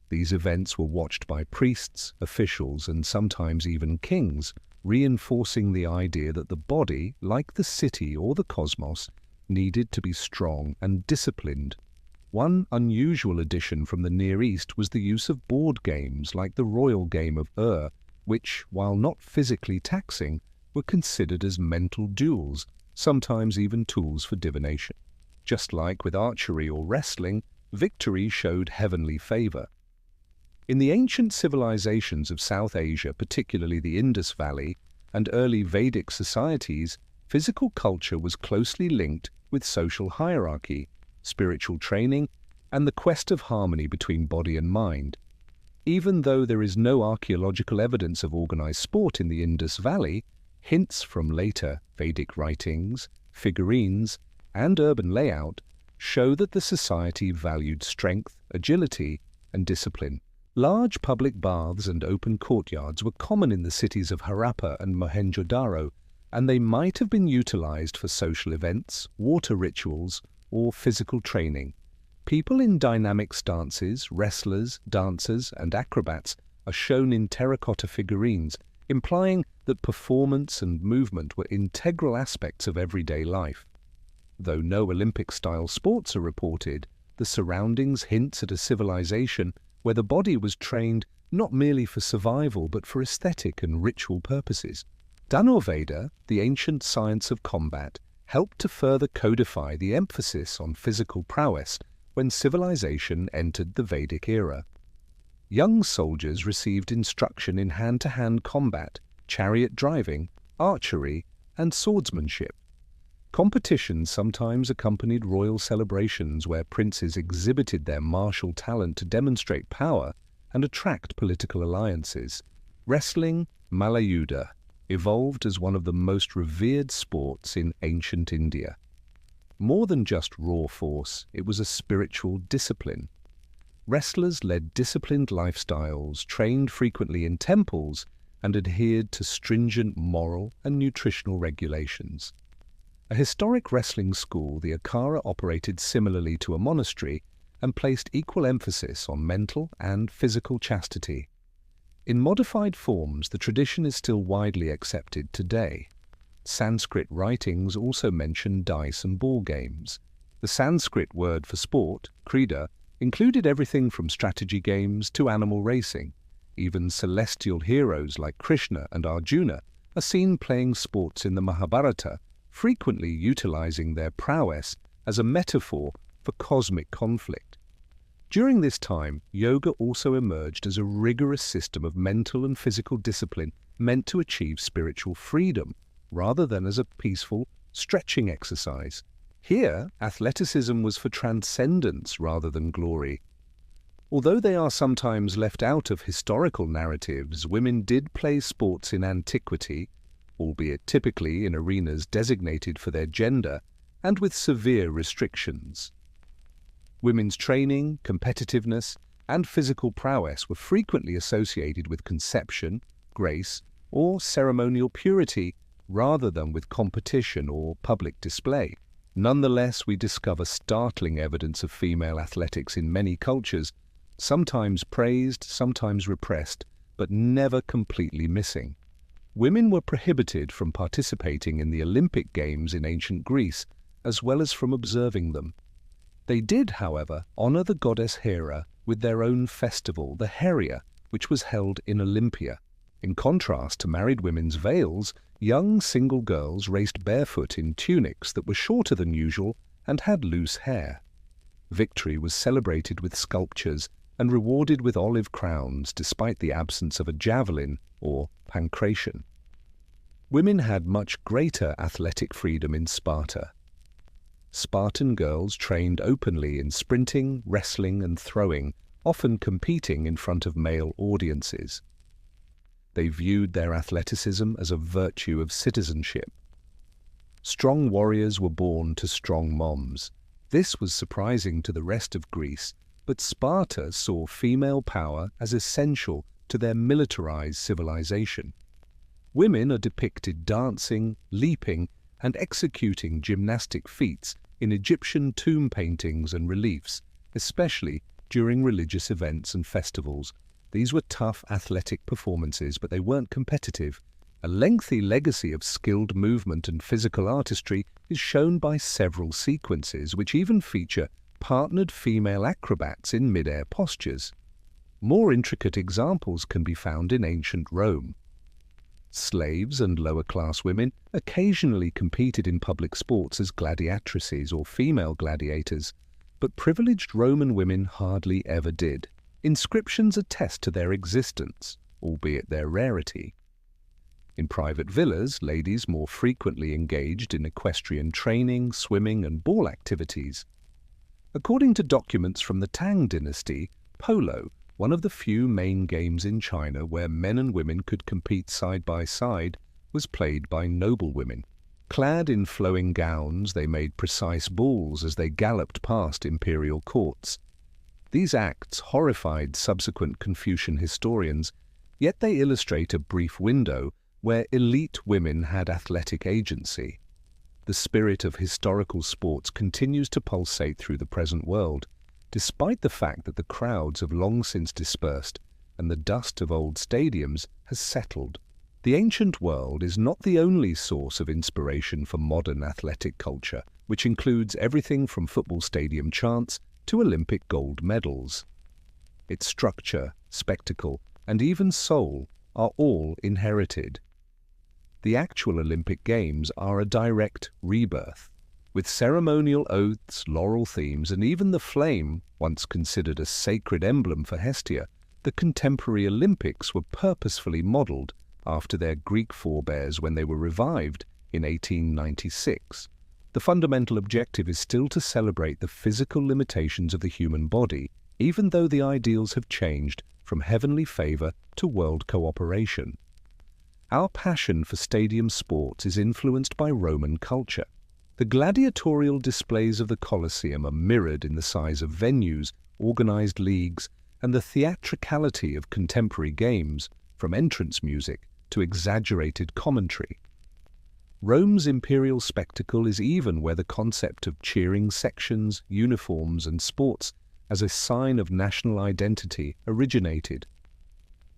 These events were watched by priests, officials, and sometimes even kings, reinforcing the idea that the body, like the city or the cosmos, needed to be strong and disciplined. One unusual addition from the Near East was the use of board games like the royal game of which, while not physically taxing, were considered as mental duels, sometimes even tools for divination. Just like with archery or wrestling, victory showed heavenly favor. In the ancient civilizations of South Asia, particularly the Indus Valley, and early Vedic societies, physical culture was closely linked with social hierarchy, spiritual training, and the quest of harmony between body and mind. Even though there is no archaeological evidence of organized sport in the Indus Valley, hints from later Vedic writings, figurines, and urban layout show that the society valued strength, agility, and discipline. Large public baths and open courtyards were common in the cities of Harappa and Mohenjo-daro, and they might have been utilized for social events, water rituals, or physical training. People in dynamic stances, wrestlers, dancers, and acrobats are shown in terracotta figurines, implying that performance and movement were integral aspects of everyday life. Though no Olympic-style sports are reported, the surroundings hints at a civilization where the body was trained not merely for survival but for aesthetic and ritual purposes. Dhanurveda, the ancient science of combat, helped to further codify the emphasis on physical prowess when civilization entered the Vedic era. Young soldiers received instruction in hand-to-hand combat, chariot driving, archery, and swordsmanship. Competitions sometimes accompanied royal celebrations where princes exhibited their martial talent to demonstrate power and attract political alliances. Wrestling, Malayuddha, evolved as one of the most revered sports in ancient India. More than just raw force, it was a spiritual discipline. Wrestlers led disciplined lifestyles, trained frequently in temples, and adhered to stringent moral and nutritional regulations. A historic wrestling school, the Akhara operated similarly to a monastery and placed equal emphasis on mental and physical chastity. In modified forms, the tradition is still widely accepted today. Sanskrit writings also mention dice and ball games. The Sanskrit word for sport, krida, included everything from strategy games to animal racing. Even celestial heroes like Krishna and Arjuna are seen playing sports in the Mahabharata, frequently utilizing their prowess as a metaphor for cosmic conflict. During this time, yoga also emerged as a rigorous system of mental and physical discipline meant to achieve spiritual freedom, rather than as a peaceful, stretching exercise. Here, athleticism was for transcendence rather than glory. Although they are sometimes left out of historical narratives, women did play sports in antiquity, albeit typically in arenas designated for their gender and with severe restrictions. Women's training, competitiveness, and physical prowess were frequently associated with conception, grace, or ceremonial purity rather than with competition or public display. Nonetheless, we discover startling evidence of female athletics in many cultures, sometimes praised, sometimes repressed, but never completely missing. Women were prohibited from participating in the Olympic Games in ancient Greece, as well as from observing them. They did, however, honor the goddess Hera with their own festival, the Heria, which was held in Olympia. In contrast to married women's veils, young single girls raced barefoot in tunics that were shorter than usual and had loose hair. Victory was celebrated with sculptures and rewarded with olive crowns despite the absence of a javelin or pancration. Women had much greater athletic freedom in Sparta. Spartan girls trained openly in sprinting, wrestling, and throwing, often competing in front of male audiences. They viewed their athleticism as a virtue of citizenship. Strong warriors were born to strong moms. This was surprising to the rest of Greece, but Sparta saw female power as essential to their militarized civilization. Women are depicted dancing, leaping, and executing gymnastic feats in Egyptian tomb paintings and reliefs, especially during religious events and festivals. These were tough athletic performances, but they weren't competitive. A lengthy legacy of skilled movement and physical artistry is shown by several sequences, which even feature partnered female acrobats in mid-air postures. More intricate examples can be found in ancient Rome. Slaves and lower-class women occasionally competed in public sports as gladiatrices or female gladiators, but privileged Roman women hardly ever did. Inscriptions attest to their existence, albeit their rarity. In private villas, ladies more frequently engaged in equestrian training, swimming, and ball activities. According to documents from the Tang dynasty, polo, one of the few main games in China where men and women could compete side by side, was played by noble women. Clad in flowing gowns, they made precise balls as they galloped past imperial courts. These acts horrified subsequent Confucian historians, yet they illustrate a brief window where elite women had athletic agency. The spirit of historical sports continues to pulsate through the present world, despite the fact that the crowds have long since dispersed and the dust of old stadiums has settled. The ancient world is not the only source of inspiration for modern athletic culture, which includes everything from football stadium chants to Olympic gold medals. Its structure, spectacle, and even soul are all inherited. The actual Olympic Games are a direct rebirth. With ceremonial oaths, laurel themes, and even the flame, once considered a sacred emblem for Hestia, the contemporary Olympics were purposefully modeled after their Greek forebears when they were revived in 1896. The fundamental objective is still to celebrate the physical limitations of the human body, even though the ideals have changed from heavenly favor to world cooperation. Our passion for stadium sports is influenced by Roman culture. The gladiatorial displays of the Colosseum are mirrored in the size of venues, organized leagues, and the theatricality of contemporary games, from entrance music to exaggerated commentary. Rome's imperial spectacle is even where the concept of cheering sections, uniforms, and sports as a sign of national identity originated.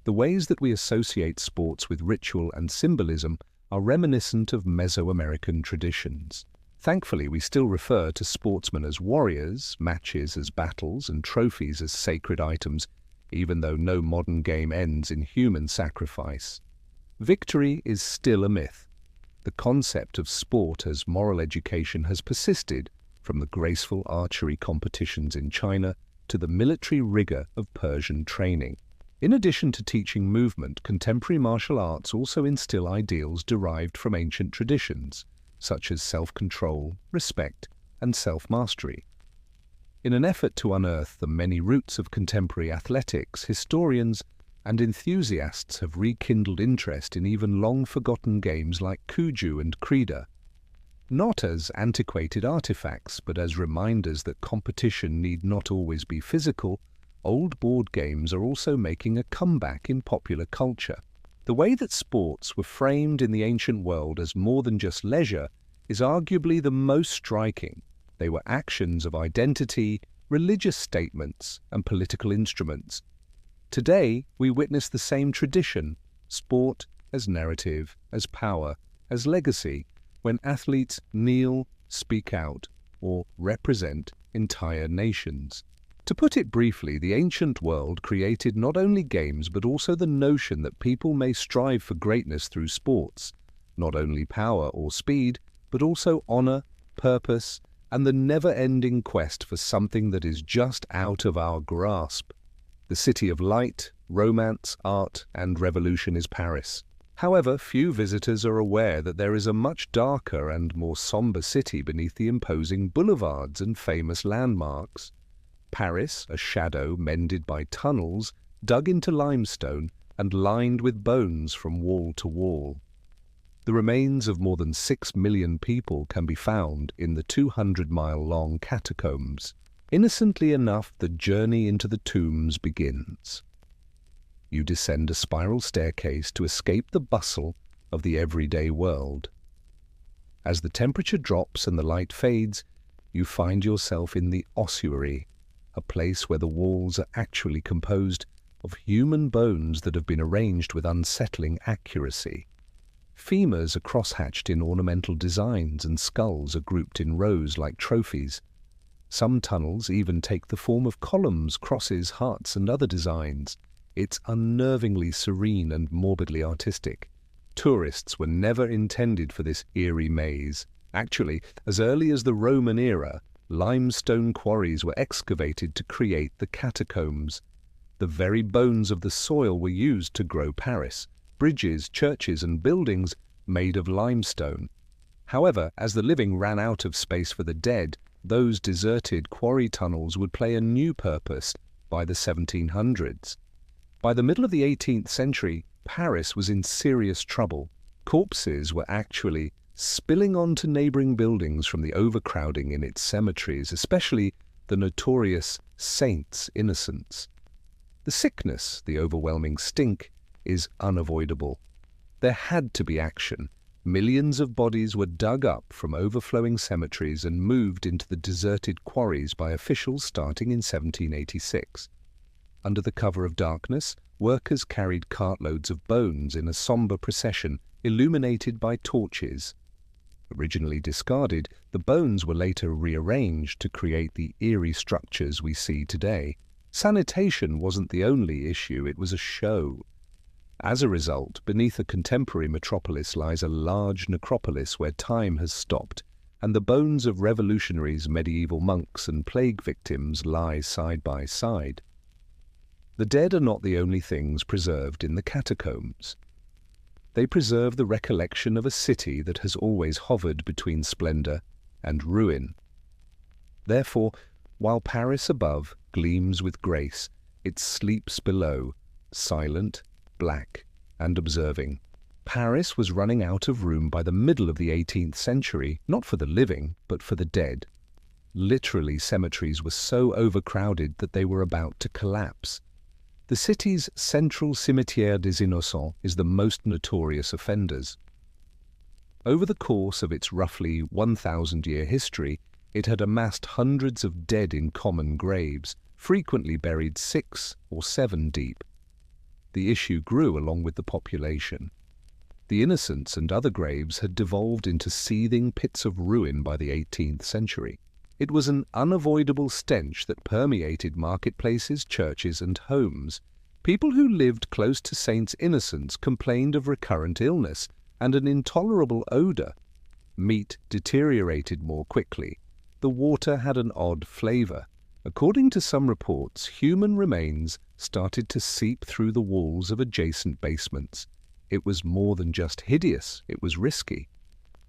The ways that we associate sports with ritual and symbolism are reminiscent of Mesoamerican traditions. Thankfully, we still refer to sportsmen as warriors, matches as battles, and trophies as sacred items, even though no modern game ends in human sacrifice. Victory is still a myth. The concept of sport as moral education has persisted, from the graceful archery competitions in China to the military rigor of Persian training. In addition to teaching movement, contemporary martial arts also instill ideals derived from ancient traditions, such as self-control, respect, and self-mastery. In an effort to unearth the many roots of contemporary athletics, historians and enthusiasts have rekindled interest in even long-forgotten games like Cuju and Crida, not as antiquated artifacts, but as reminders that competition need not always be physical. Old board games are also making a comeback in popular culture. The way that sports were framed in the ancient world as more than just leisure is arguably the most striking. They were actions of identity, religious statements, and political instruments. Today, we witness the same tradition, sport as narrative, as power, as legacy, when athletes kneel, speak out, or represent entire nations. To put it briefly, the ancient world created not only games but also the notion that people may strive for greatness through sports, not only power or speed, but also honor, purpose, and the never-ending quest for something that is just out of our grasp. The city of light, romance, art, and revolution is Paris. However, few visitors are aware that there is a much darker and more somber city beneath the imposing boulevards and famous landmarks. Paris, a shadow mended by tunnels, dug into limestone and lined with bones from wall to wall. The remains of more than 6 million people can be found in the 200-mile-long catacombs. Innocently enough, the journey into the tombs begins. You descend a spiral staircase to escape the bustle of the everyday world. As the temperature drops and the light fades, you find yourself in the ossuary, a place where the walls are actually composed of human bones that have been arranged with unsettling accuracy. Femurs are crosshatched in ornamental designs and skulls are grouped in rows like trophies. Some tunnels even take the form of columns, crosses, hearts, and other designs. It's unnervingly serene and morbidly artistic. Tourists were never intended for this eerie maze. Actually, as early as the Roman era, limestone quarries were excavated to create the catacombs. The very bones of the soil were used to grow Paris, bridges, churches, and buildings made of limestone. However, as the living ran out of space for the dead, those deserted quarry tunnels would play a new purpose by the 1700s. By the middle of the 18th century, Paris was in serious trouble. Corpses were actually spilling onto neighboring buildings from the overcrowding in its cemeteries, especially the notorious saints' innocents. The sickness, the overwhelming stink, is unavoidable. There had to be action. Millions of bodies were dug up from overflowing cemeteries and moved into the deserted quarries by officials starting in 1786. Under the cover of darkness, workers carried cartloads of bones in a somber procession illuminated by torches. Originally discarded, the bones were later rearranged to create the eerie structures we see today. Sanitation wasn't the only issue, it was a show. As a result, beneath a contemporary metropolis lies a large necropolis where time has stopped, and the bones of revolutionaries, medieval monks, and plague victims lie side by side. The dead are not the only things preserved in the catacombs. They preserve the recollection of a city that has always hovered between splendor and ruin. Therefore, while Paris above gleams with grace, it sleeps below, silent, black, and observing. Paris was running out of room by the middle of the 18th century, not for the living, but for the dead. Literally, cemeteries were so overcrowded that they were about to collapse. The city's central Cimetière des Innocents is the most notorious offenders. Over the course of its roughly 1,000-year history, it had amassed hundreds of dead in common graves, frequently buried 6 or 7 deep. The issue grew along with the population. The innocents and other graves had devolved into seething pits of ruin by the 18th century. It was an unavoidable stench that permeated marketplaces, churches, and homes. People who lived close to saints' innocents complained of recurrent illness and an intolerable odor. Meat deteriorated more quickly. The water had an odd flavor. According to some reports, human remains started to seep through the walls of adjacent basements. It was more than just hideous, it was risky.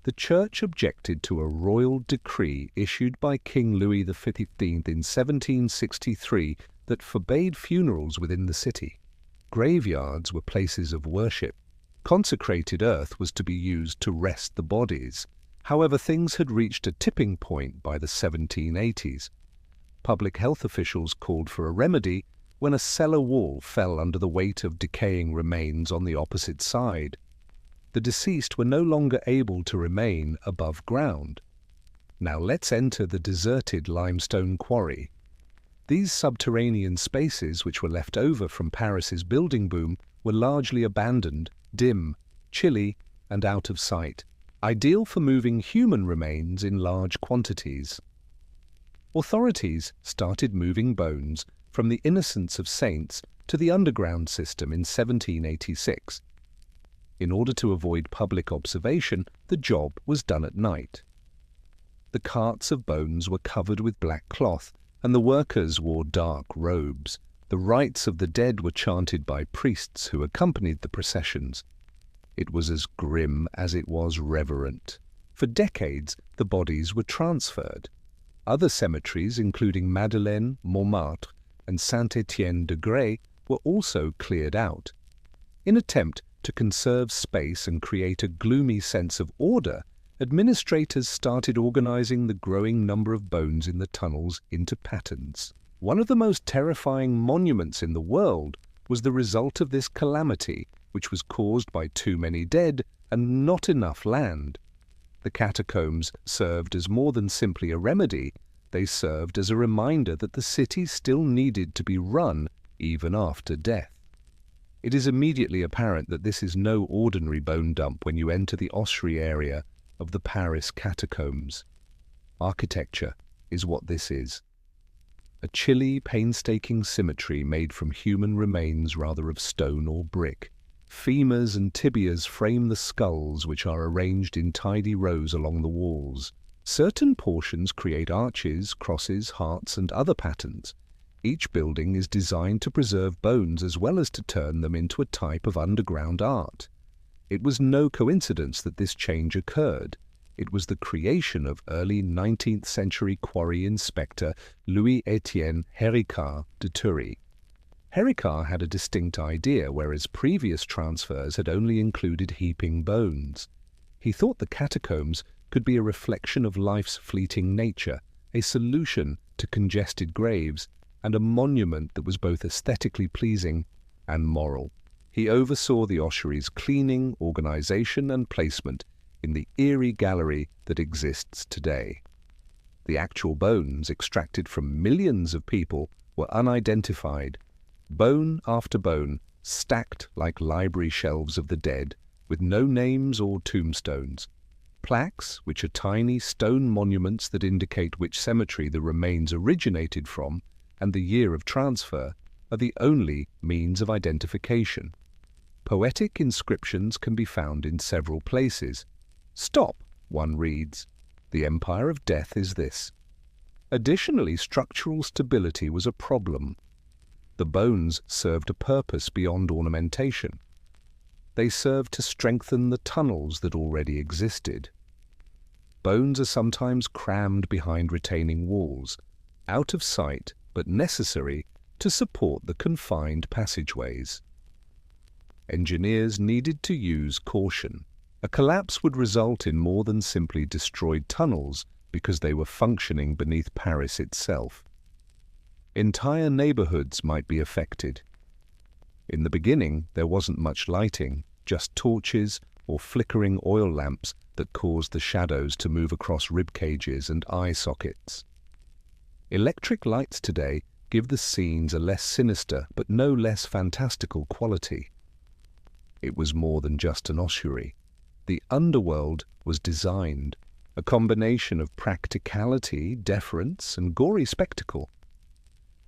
The church objected to a royal decree issued by King Louis XV in 1763 that forbade funerals within the city. Graveyards were places of worship. Consecrated earth was to be used to rest the bodies. However, things had reached a tipping point by the 1780s. Public health officials called for a remedy when a cellar wall fell under the weight of decaying remains on the opposite side. The deceased were no longer able to remain above ground. Now let's enter the deserted limestone quarry. These subterranean spaces, which were left over from Paris's building boom, were largely abandoned, dim, chilly, and out of sight, ideal for moving human remains in large quantities. Authorities started moving bones from the innocence of saints to the underground system in 1786. In order to avoid public observation, the job was done at night. The carts of bones were covered with black cloth, and the workers wore dark robes. The rites of the dead were chanted by priests who accompanied the processions. It was as grim as it was reverent. For decades, the bodies were transferred. Other cemeteries, including Madeleine, Montmartre, and Saint-Étienne-de-Grès, were also cleared out. In an attempt to conserve space and create a gloomy sense of order, administrators started organizing the growing number of bones in the tunnels into patterns. One of the most terrifying monuments in the world was the result of this calamity, which was caused by too many dead and not enough land. The catacombs served as more than simply a remedy. They served as a reminder that the city still needed to be run even after death. It is immediately apparent that this is no ordinary bone dump when you enter the ossuary area of the Paris Catacombs. Architecture is what this is. A chilly, painstaking symmetry made from human remains rather of stone or brick. Femurs and tibias frame the skulls, which are arranged in tidy rows along the walls. Certain portions create arches, crosses, hearts, and other patterns. Each building is designed to preserve bones as well as to turn them into a type of underground art. It was no coincidence that this change occurred. It was the creation of early 19th century quarry inspector Louis-Étienne Héricart de Thury. Héricart had a distinct idea, whereas previous transfers had only included heaping bones. He thought the catacombs could be a reflection of life's fleeting nature, a solution to congested graves, and a monument that was both aesthetically pleasing and moral. He oversaw the ossuary's cleaning, organization, and placement in the eerie gallery that exists today. The actual bones extracted from millions of people were unidentified, bone after bone, stacked like library shelves of the dead, with no names or tombstones. Plaques, which are tiny stone monuments that indicate which cemetery the remains originated from and the year of transfer, are the only means of identification. Poetic inscriptions can be found in several places. "Stop," one reads. "The empire of death is this." Additionally, structural stability was a problem. The bones served a purpose beyond ornamentation. They served to strengthen the tunnels that already existed. Bones are sometimes crammed behind retaining walls, out of sight but necessary to support the confined passageways. Engineers needed to use caution. A collapse would result in more than simply destroyed tunnels because they were functioning beneath Paris itself. Entire neighborhoods might be affected. In the beginning, there wasn't much lighting, just torches or flickering oil lamps that caused the shadows to move across rib cages and eye sockets. Electric lights today give the scenes a less sinister but no less fantastical quality. It was more than just an ossuary. The underworld was designed, a combination of practicality, deference, and gory spectacle.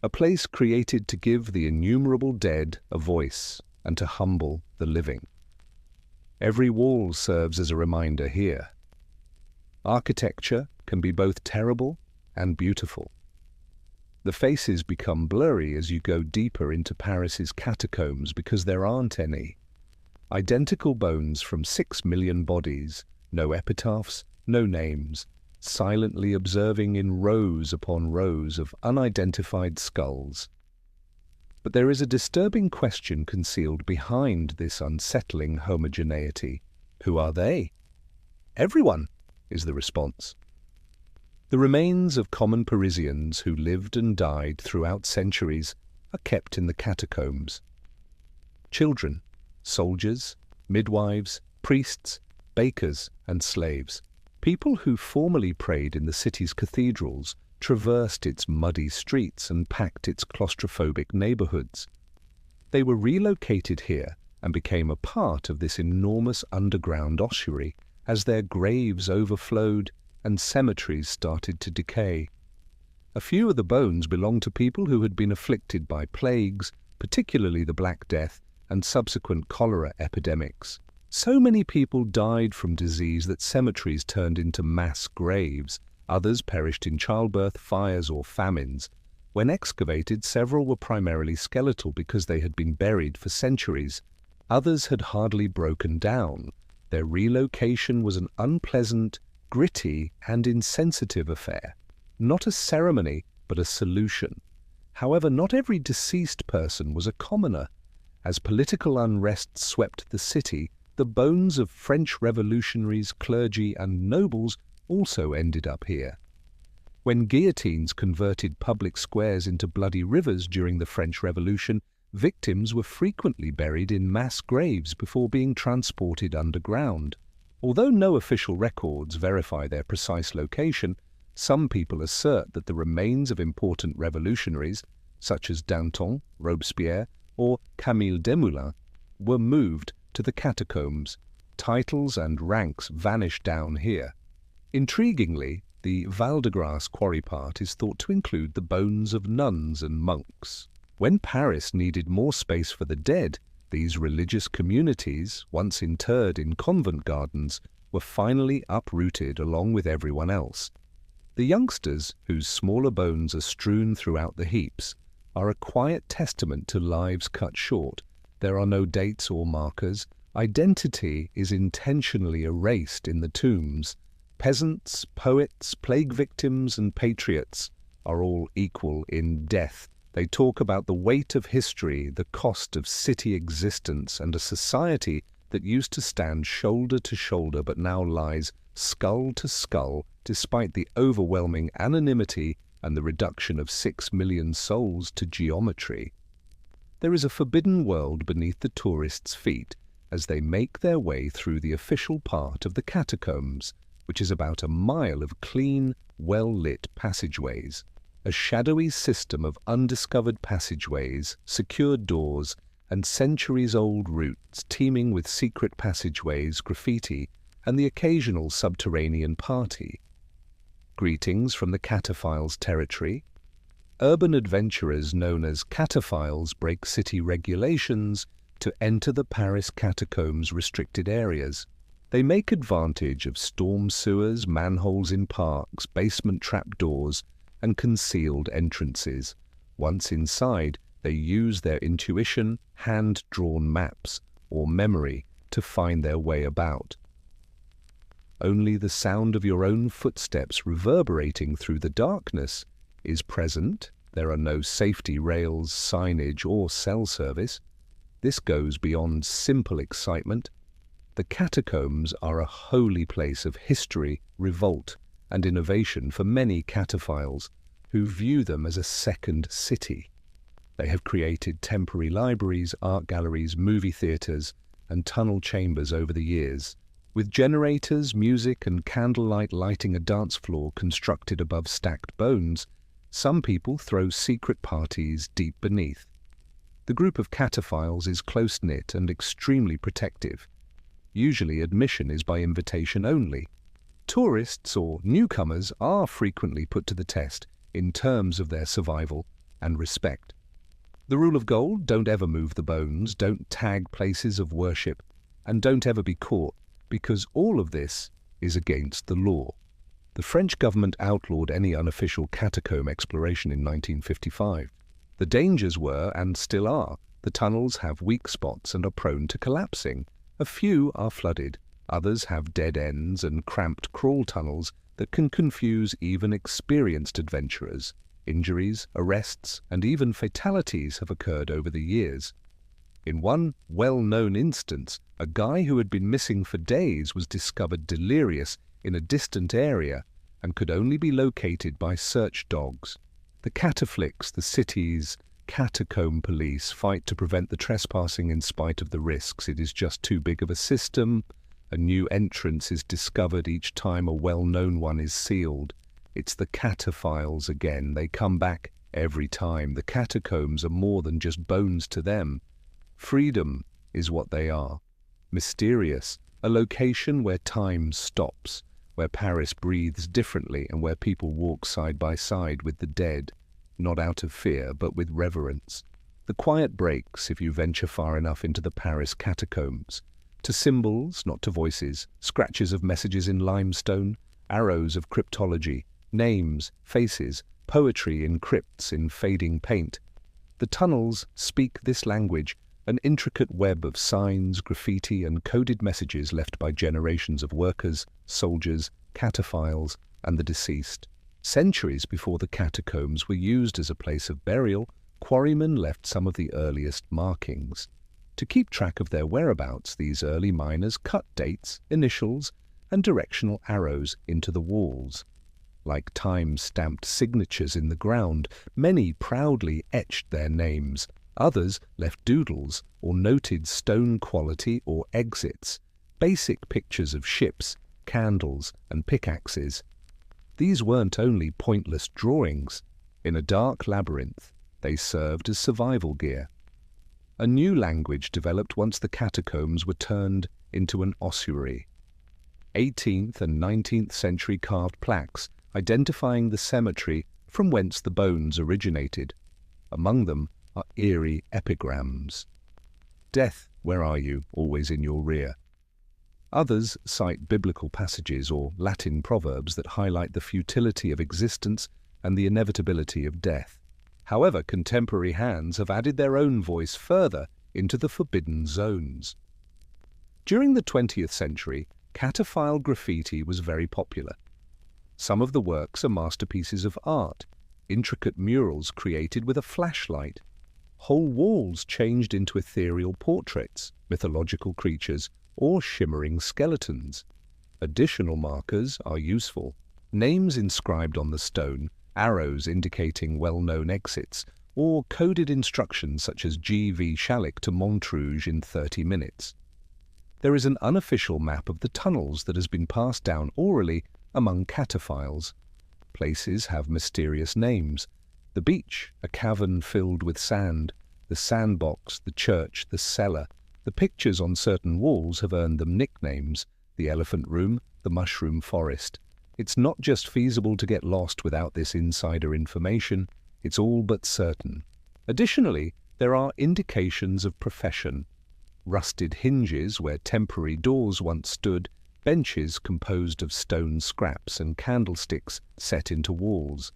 A place created to give the innumerable dead a voice and to humble the living. Every wall serves as a reminder here. Architecture can be both terrible and beautiful. The faces become blurry as you go deeper into Paris's catacombs because there aren't any. Identical bones from 6 million bodies, no epitaphs, no names, silently observing in rows upon rows of unidentified skulls. But there is a disturbing question concealed behind this unsettling homogeneity. Who are they? Everyone, is the response. The remains of common Parisians who lived and died throughout centuries are kept in the catacombs. Children, soldiers, midwives, priests, bakers, and slaves. People who formerly prayed in the city's cathedrals traversed its muddy streets and packed its claustrophobic neighborhoods. They were relocated here and became a part of this enormous underground ossuary as their graves overflowed and cemeteries started to decay. A few of the bones belonged to people who had been afflicted by plagues, particularly the Black Death and subsequent cholera epidemics. So many people died from disease that cemeteries turned into mass graves. Others perished in childbirth, fires, or famines. When excavated, several were primarily skeletal because they had been buried for centuries. Others had hardly broken down. Their relocation was an unpleasant, gritty, and insensitive affair. Not a ceremony, but a solution. However, not every deceased person was a commoner. As political unrest swept the city, the bones of French revolutionaries, clergy, and nobles also ended up here. When guillotines converted public squares into bloody rivers during the French Revolution, victims were frequently buried in mass graves before being transported underground. Although no official records verify their precise location, some people assert that the remains of important revolutionaries, such as Danton, Robespierre, or Camille Desmoulins, were moved to the catacombs. Titles and ranks vanished down here. Intriguingly, the Val-de-Grâce quarry part is thought to include the bones of nuns and monks. When Paris needed more space for the dead, these religious communities, once interred in convent gardens, were finally uprooted along with everyone else. The youngsters, whose smaller bones are strewn throughout the heaps, are a quiet testament to lives cut short. There are no dates or markers. Identity is intentionally erased in the tombs. Peasants, poets, plague victims, and patriots are all equal in death. They talk about the weight of history, the cost of city existence, and a society that used to stand shoulder to shoulder but now lies skull to skull despite the overwhelming anonymity and the reduction of 6 million souls to geometry. There is a forbidden world beneath the tourists' feet as they make their way through the official part of the catacombs, which is about a mile of clean, well-lit passageways. A shadowy system of undiscovered passageways, secured doors, and centuries-old routes teeming with secret passageways, graffiti, and the occasional subterranean party. Greetings from the cataphiles' territory. Urban adventurers known as cataphiles break city regulations to enter the Paris Catacombs restricted areas. They make advantage of storm sewers, manholes in parks, basement trapdoors, and concealed entrances. Once inside, they use their intuition, hand-drawn maps, or memory to find their way about. Only the sound of your own footsteps reverberating through the darkness is present. There are no safety rails, signage, or cell service. This goes beyond simple excitement. The catacombs are a holy place of history, revolt, and innovation for many cataphiles who view them as a second city. They have created temporary libraries, art galleries, movie theaters, and tunnel chambers over the years. With generators, music, and candlelight lighting a dance floor constructed above stacked bones, some people throw secret parties deep beneath. The group of cataphiles is close-knit and extremely protective. Usually admission is by invitation only. Tourists or newcomers are frequently put to the test in terms of their survival and respect. The rule of gold: don't ever move the bones, don't tag places of worship, and don't ever be caught, because all of this is against the law. The French government outlawed any unofficial catacomb exploration in 1955. The dangers were, and still are, the tunnels have weak spots and are prone to collapsing. A few are flooded, others have dead ends and cramped crawl tunnels that can confuse even experienced adventurers. Injuries, arrests, and even fatalities have occurred over the years. In one well-known instance, a guy who had been missing for days was discovered delirious in a distant area and could only be located by search dogs. The cataflix, the city's catacomb police, fight to prevent the trespassing in spite of the risks. It is just too big of a system. A new entrance is discovered each time a well-known one is sealed. It's the cataphiles again. They come back every time. The catacombs are more than just bones to them. Freedom is what they are. Mysterious, a location where time stops, where Paris breathes differently and where people walk side by side with the dead, not out of fear but with reverence. The quiet breaks if you venture far enough into the Paris Catacombs, to symbols, not to voices, scratches of messages in limestone, arrows of cryptology, names, faces, poetry in crypts in fading paint. The tunnels speak this language, an intricate web of signs, graffiti, and coded messages left by generations of workers, soldiers, cataphiles, and the deceased. Centuries before the catacombs were used as a place of burial, quarrymen left some of the earliest markings. To keep track of their whereabouts, these early miners cut dates, initials, and directional arrows into the walls. Like time-stamped signatures in the ground, many proudly etched their names. Others left doodles or noted stone quality or exits, basic pictures of ships, candles, and pickaxes. These weren't only pointless drawings. In a dark labyrinth, they served as survival gear. A new language developed once the catacombs were turned into an ossuary. 18th and 19th century carved plaques identifying the cemetery from whence the bones originated. Among them are eerie epigrams. Death, where are you? Always in your rear. Others cite biblical passages or Latin proverbs that highlight the futility of existence and the inevitability of death. However, contemporary hands have added their own voice further into the forbidden zones. During the 20th century, cataphile graffiti was very popular. Some of the works are masterpieces of art, intricate murals created with a flashlight. Whole walls changed into ethereal portraits, mythological creatures, or shimmering skeletons. Additional markers are useful. Names inscribed on the stone, arrows indicating well-known exits, or coded instructions such as G.V. Chalic to Montrouge in 30 minutes. There is an unofficial map of the tunnels that has been passed down orally among cataphiles. Places have mysterious names. The beach, a cavern filled with sand. The sandbox, the church, the cellar. The pictures on certain walls have earned them nicknames. The elephant room, the mushroom forest. It's not just feasible to get lost without this insider information, it's all but certain. Additionally, there are indications of profession. Rusted hinges where temporary doors once stood, benches composed of stone scraps and candlesticks set into walls.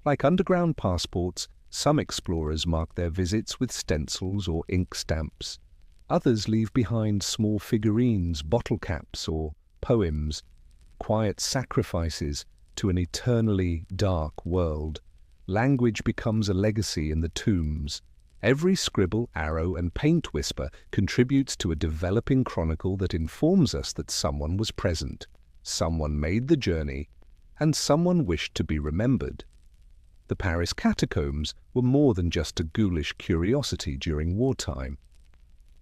Like underground passports, some explorers mark their visits with stencils or ink stamps. Others leave behind small figurines, bottle caps, or poems. Quiet sacrifices to an eternally dark world. Language becomes a legacy in the tombs. Every scribble, arrow, and paint whisper contributes to a developing chronicle that informs us that someone was present, someone made the journey, and someone wished to be remembered. The Paris Catacombs were more than just a ghoulish curiosity during wartime.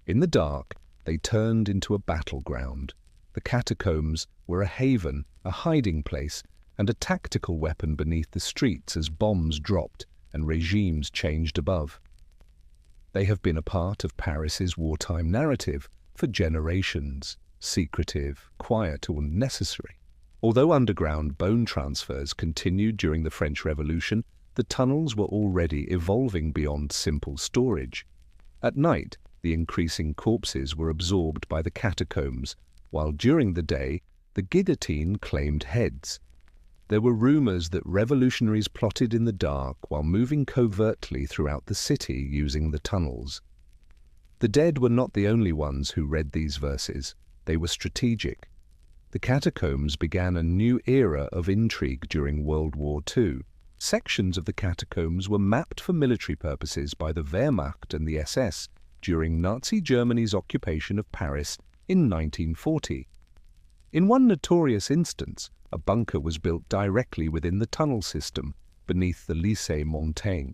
In the dark, they turned into a battleground. The catacombs were a haven, a hiding place, and a tactical weapon beneath the streets as bombs dropped and regimes changed above. They have been a part of Paris's wartime narrative for generations, secretive, quiet, or necessary. Although underground bone transfers continued during the French Revolution, the tunnels were already evolving beyond simple storage. At night, the increasing corpses were absorbed by the catacombs, while during the day, the guillotine claimed heads. There were rumors that revolutionaries plotted in the dark while moving covertly throughout the city using the tunnels. The dead were not the only ones who read these verses. They were strategic. The catacombs began a new era of intrigue during World War II. Sections of the catacombs were mapped for military purposes by the Wehrmacht and the SS during Nazi Germany's occupation of Paris in 1940. In one notorious instance, a bunker was built directly within the tunnel system, beneath the Lycée Montaigne.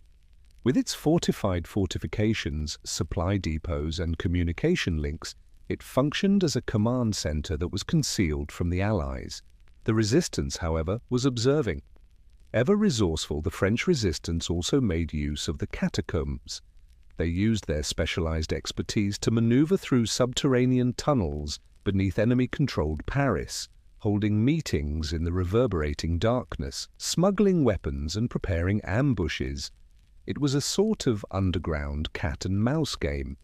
With its fortified fortifications, supply depots, and communication links, it functioned as a command center that was concealed from the Allies. The resistance, however, was observing. Ever resourceful, the French resistance also made use of the catacombs. They used their specialized expertise to maneuver through subterranean tunnels beneath enemy-controlled Paris, holding meetings in the reverberating darkness, smuggling weapons and preparing ambushes. It was a sort of underground cat-and-mouse game.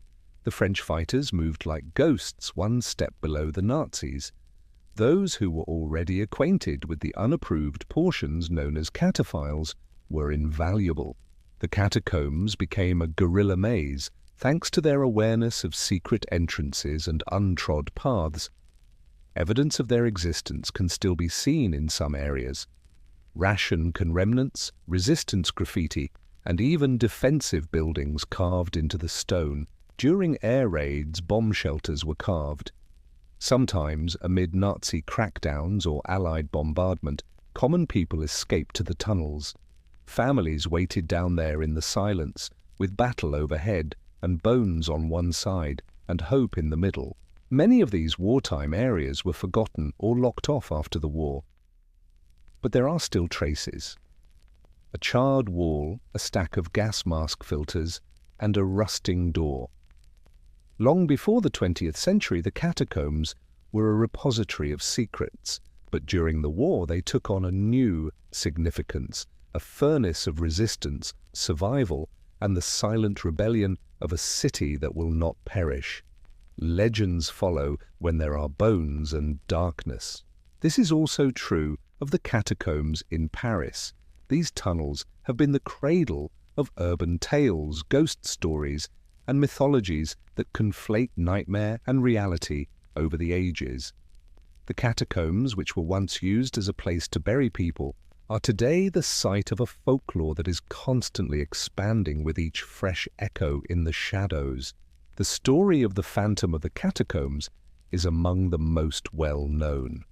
The French fighters moved like ghosts one step below the Nazis. Those who were already acquainted with the unapproved portions known as cataphiles were invaluable. The catacombs became a guerrilla maze thanks to their awareness of secret entrances and untrod paths. Evidence of their existence can still be seen in some areas. Ration can remnants, resistance graffiti, and even defensive buildings carved into the stone. During air raids, bomb shelters were carved. Sometimes, amid Nazi crackdowns or Allied bombardment, common people escaped to the tunnels. Families waited down there in the silence, with battle overhead and bones on one side and hope in the middle. Many of these wartime areas were forgotten or locked off after the war. But there are still traces. A charred wall, a stack of gas mask filters, and a rusting door. Long before the 20th century, the catacombs were a repository of secrets, but during the war they took on a new significance, a furnace of resistance, survival, and the silent rebellion of a city that will not perish. Legends follow when there are bones and darkness. This is also true of the catacombs in Paris. These tunnels have been the cradle of urban tales, ghost stories, and mythologies that conflate nightmare and reality over the ages. The catacombs, which were once used as a place to bury people, are today the site of a folklore that is constantly expanding with each fresh echo in the shadows. The story of the Phantom of the Catacombs is among the most well-known.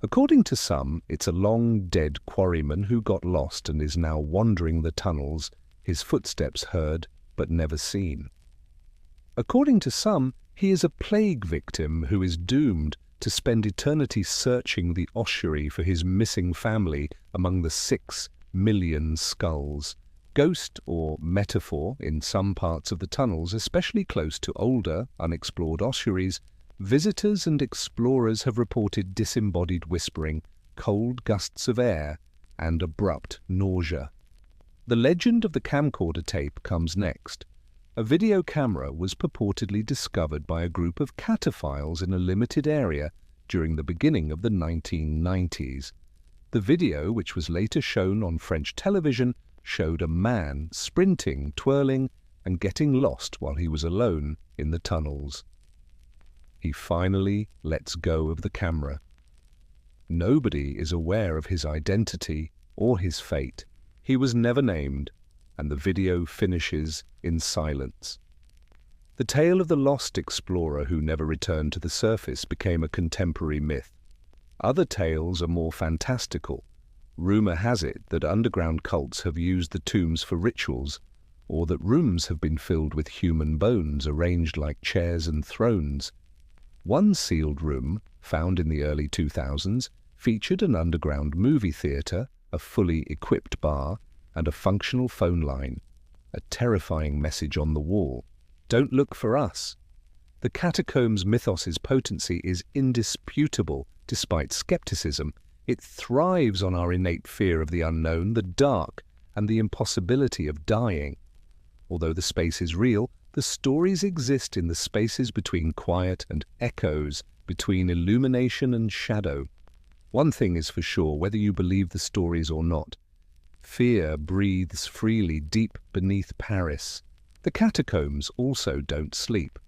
According to some, it's a long-dead quarryman who got lost and is now wandering the tunnels, his footsteps heard but never seen. According to some, he is a plague victim who is doomed to spend eternity searching the ossuary for his missing family among the 6 million skulls. Ghost or metaphor in some parts of the tunnels, especially close to older, unexplored ossuaries, visitors and explorers have reported disembodied whispering, cold gusts of air, and abrupt nausea. The legend of the camcorder tape comes next. A video camera was purportedly discovered by a group of cataphiles in a limited area during the beginning of the 1990s. The video, which was later shown on French television, showed a man sprinting, twirling, and getting lost while he was alone in the tunnels. He finally lets go of the camera. Nobody is aware of his identity or his fate. He was never named, and the video finishes in silence. The tale of the lost explorer who never returned to the surface became a contemporary myth. Other tales are more fantastical. Rumor has it that underground cults have used the tombs for rituals, or that rooms have been filled with human bones arranged like chairs and thrones. One sealed room, found in the early 2000s, featured an underground movie theater, a fully equipped bar, and a functional phone line. A terrifying message on the wall: "Don't look for us." The catacombs mythos's potency is indisputable despite skepticism. It thrives on our innate fear of the unknown, the dark, and the impossibility of dying. Although the space is real, the stories exist in the spaces between quiet and echoes, between illumination and shadow. One thing is for sure, whether you believe the stories or not: fear breathes freely deep beneath Paris. The catacombs also don't sleep.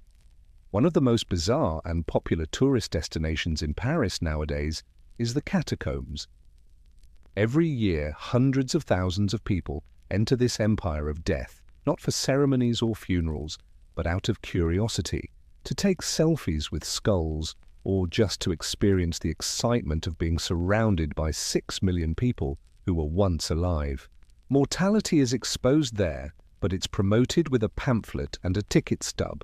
One of the most bizarre and popular tourist destinations in Paris nowadays is the catacombs. Every year, hundreds of thousands of people enter this empire of death, not for ceremonies or funerals, but out of curiosity, to take selfies with skulls, or just to experience the excitement of being surrounded by 6 million people who were once alive. Mortality is exposed there, but it's promoted with a pamphlet and a ticket stub.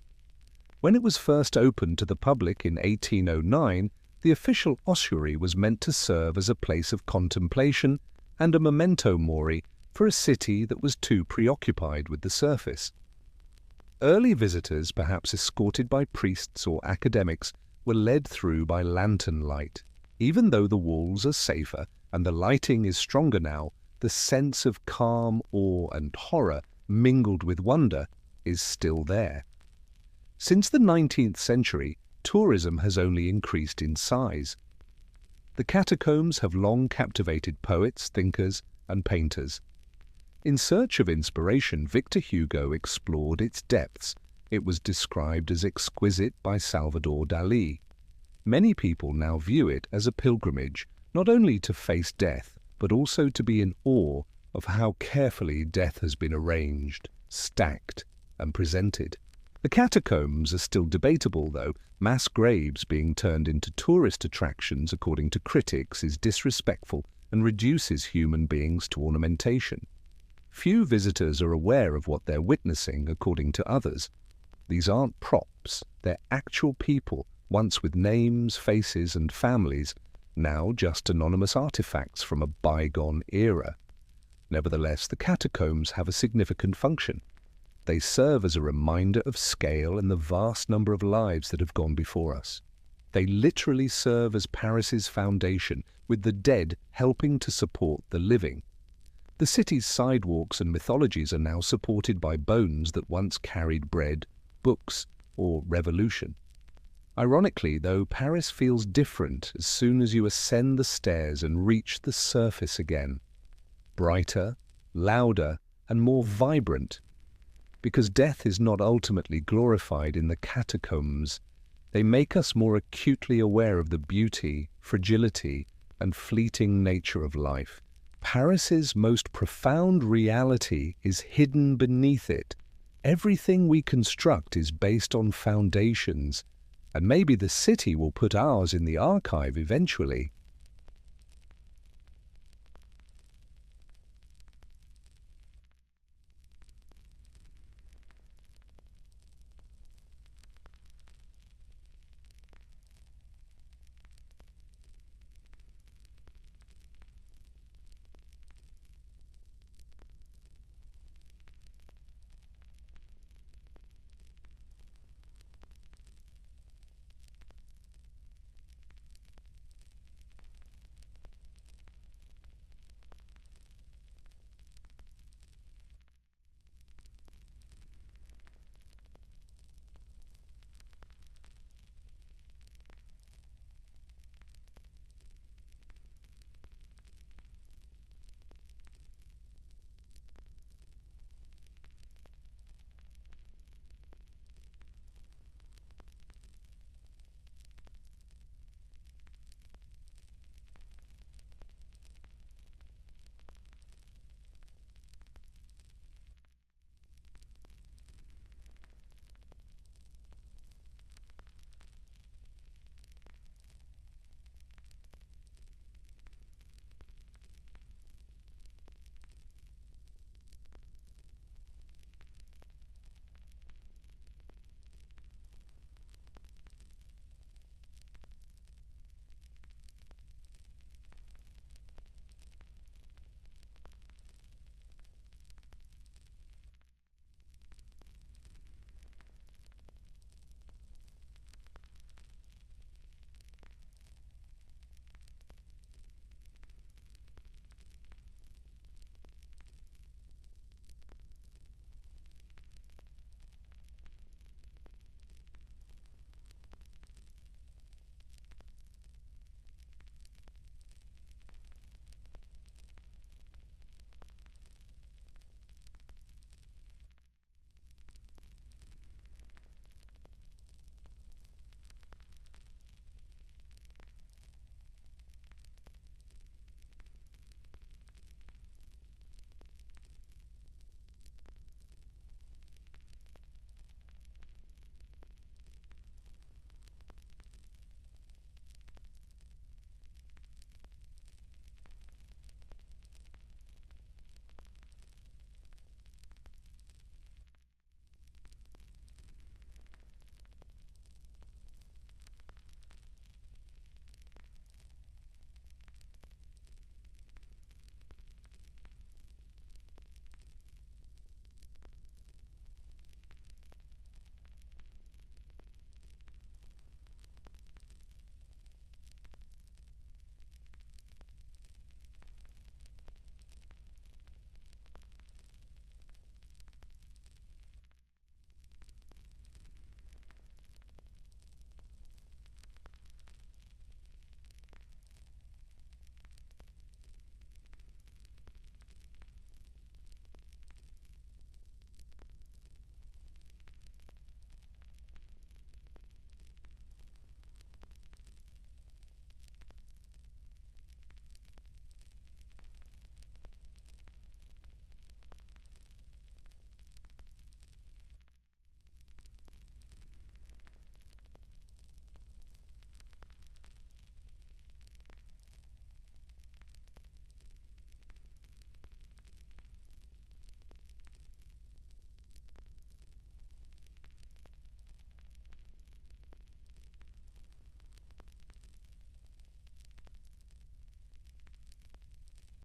When it was first opened to the public in 1809, the official ossuary was meant to serve as a place of contemplation and a memento mori for a city that was too preoccupied with the surface. Early visitors, perhaps escorted by priests or academics, were led through by lantern light. Even though the walls are safer and the lighting is stronger now, the sense of calm, awe and horror mingled with wonder is still there. Since the 19th century, tourism has only increased in size. The catacombs have long captivated poets, thinkers and painters. In search of inspiration, Victor Hugo explored its depths. It was described as exquisite by Salvador Dalí. Many people now view it as a pilgrimage, not only to face death, but also to be in awe of how carefully death has been arranged, stacked, and presented. The catacombs are still debatable, though. Mass graves being turned into tourist attractions, according to critics, is disrespectful and reduces human beings to ornamentation. Few visitors are aware of what they're witnessing, according to others. These aren't props, they're actual people, once with names, faces and families, now just anonymous artifacts from a bygone era. Nevertheless, the catacombs have a significant function. They serve as a reminder of scale and the vast number of lives that have gone before us. They literally serve as Paris's foundation, with the dead helping to support the living. The city's sidewalks and mythologies are now supported by bones that once carried bread, books, or revolution. Ironically, though, Paris feels different as soon as you ascend the stairs and reach the surface again. Brighter, louder, and more vibrant. Because death is not ultimately glorified in the catacombs, they make us more acutely aware of the beauty, fragility, and fleeting nature of life. Paris's most profound reality is hidden beneath it. Everything we construct is based on foundations, and maybe the city will put ours in the archive eventually.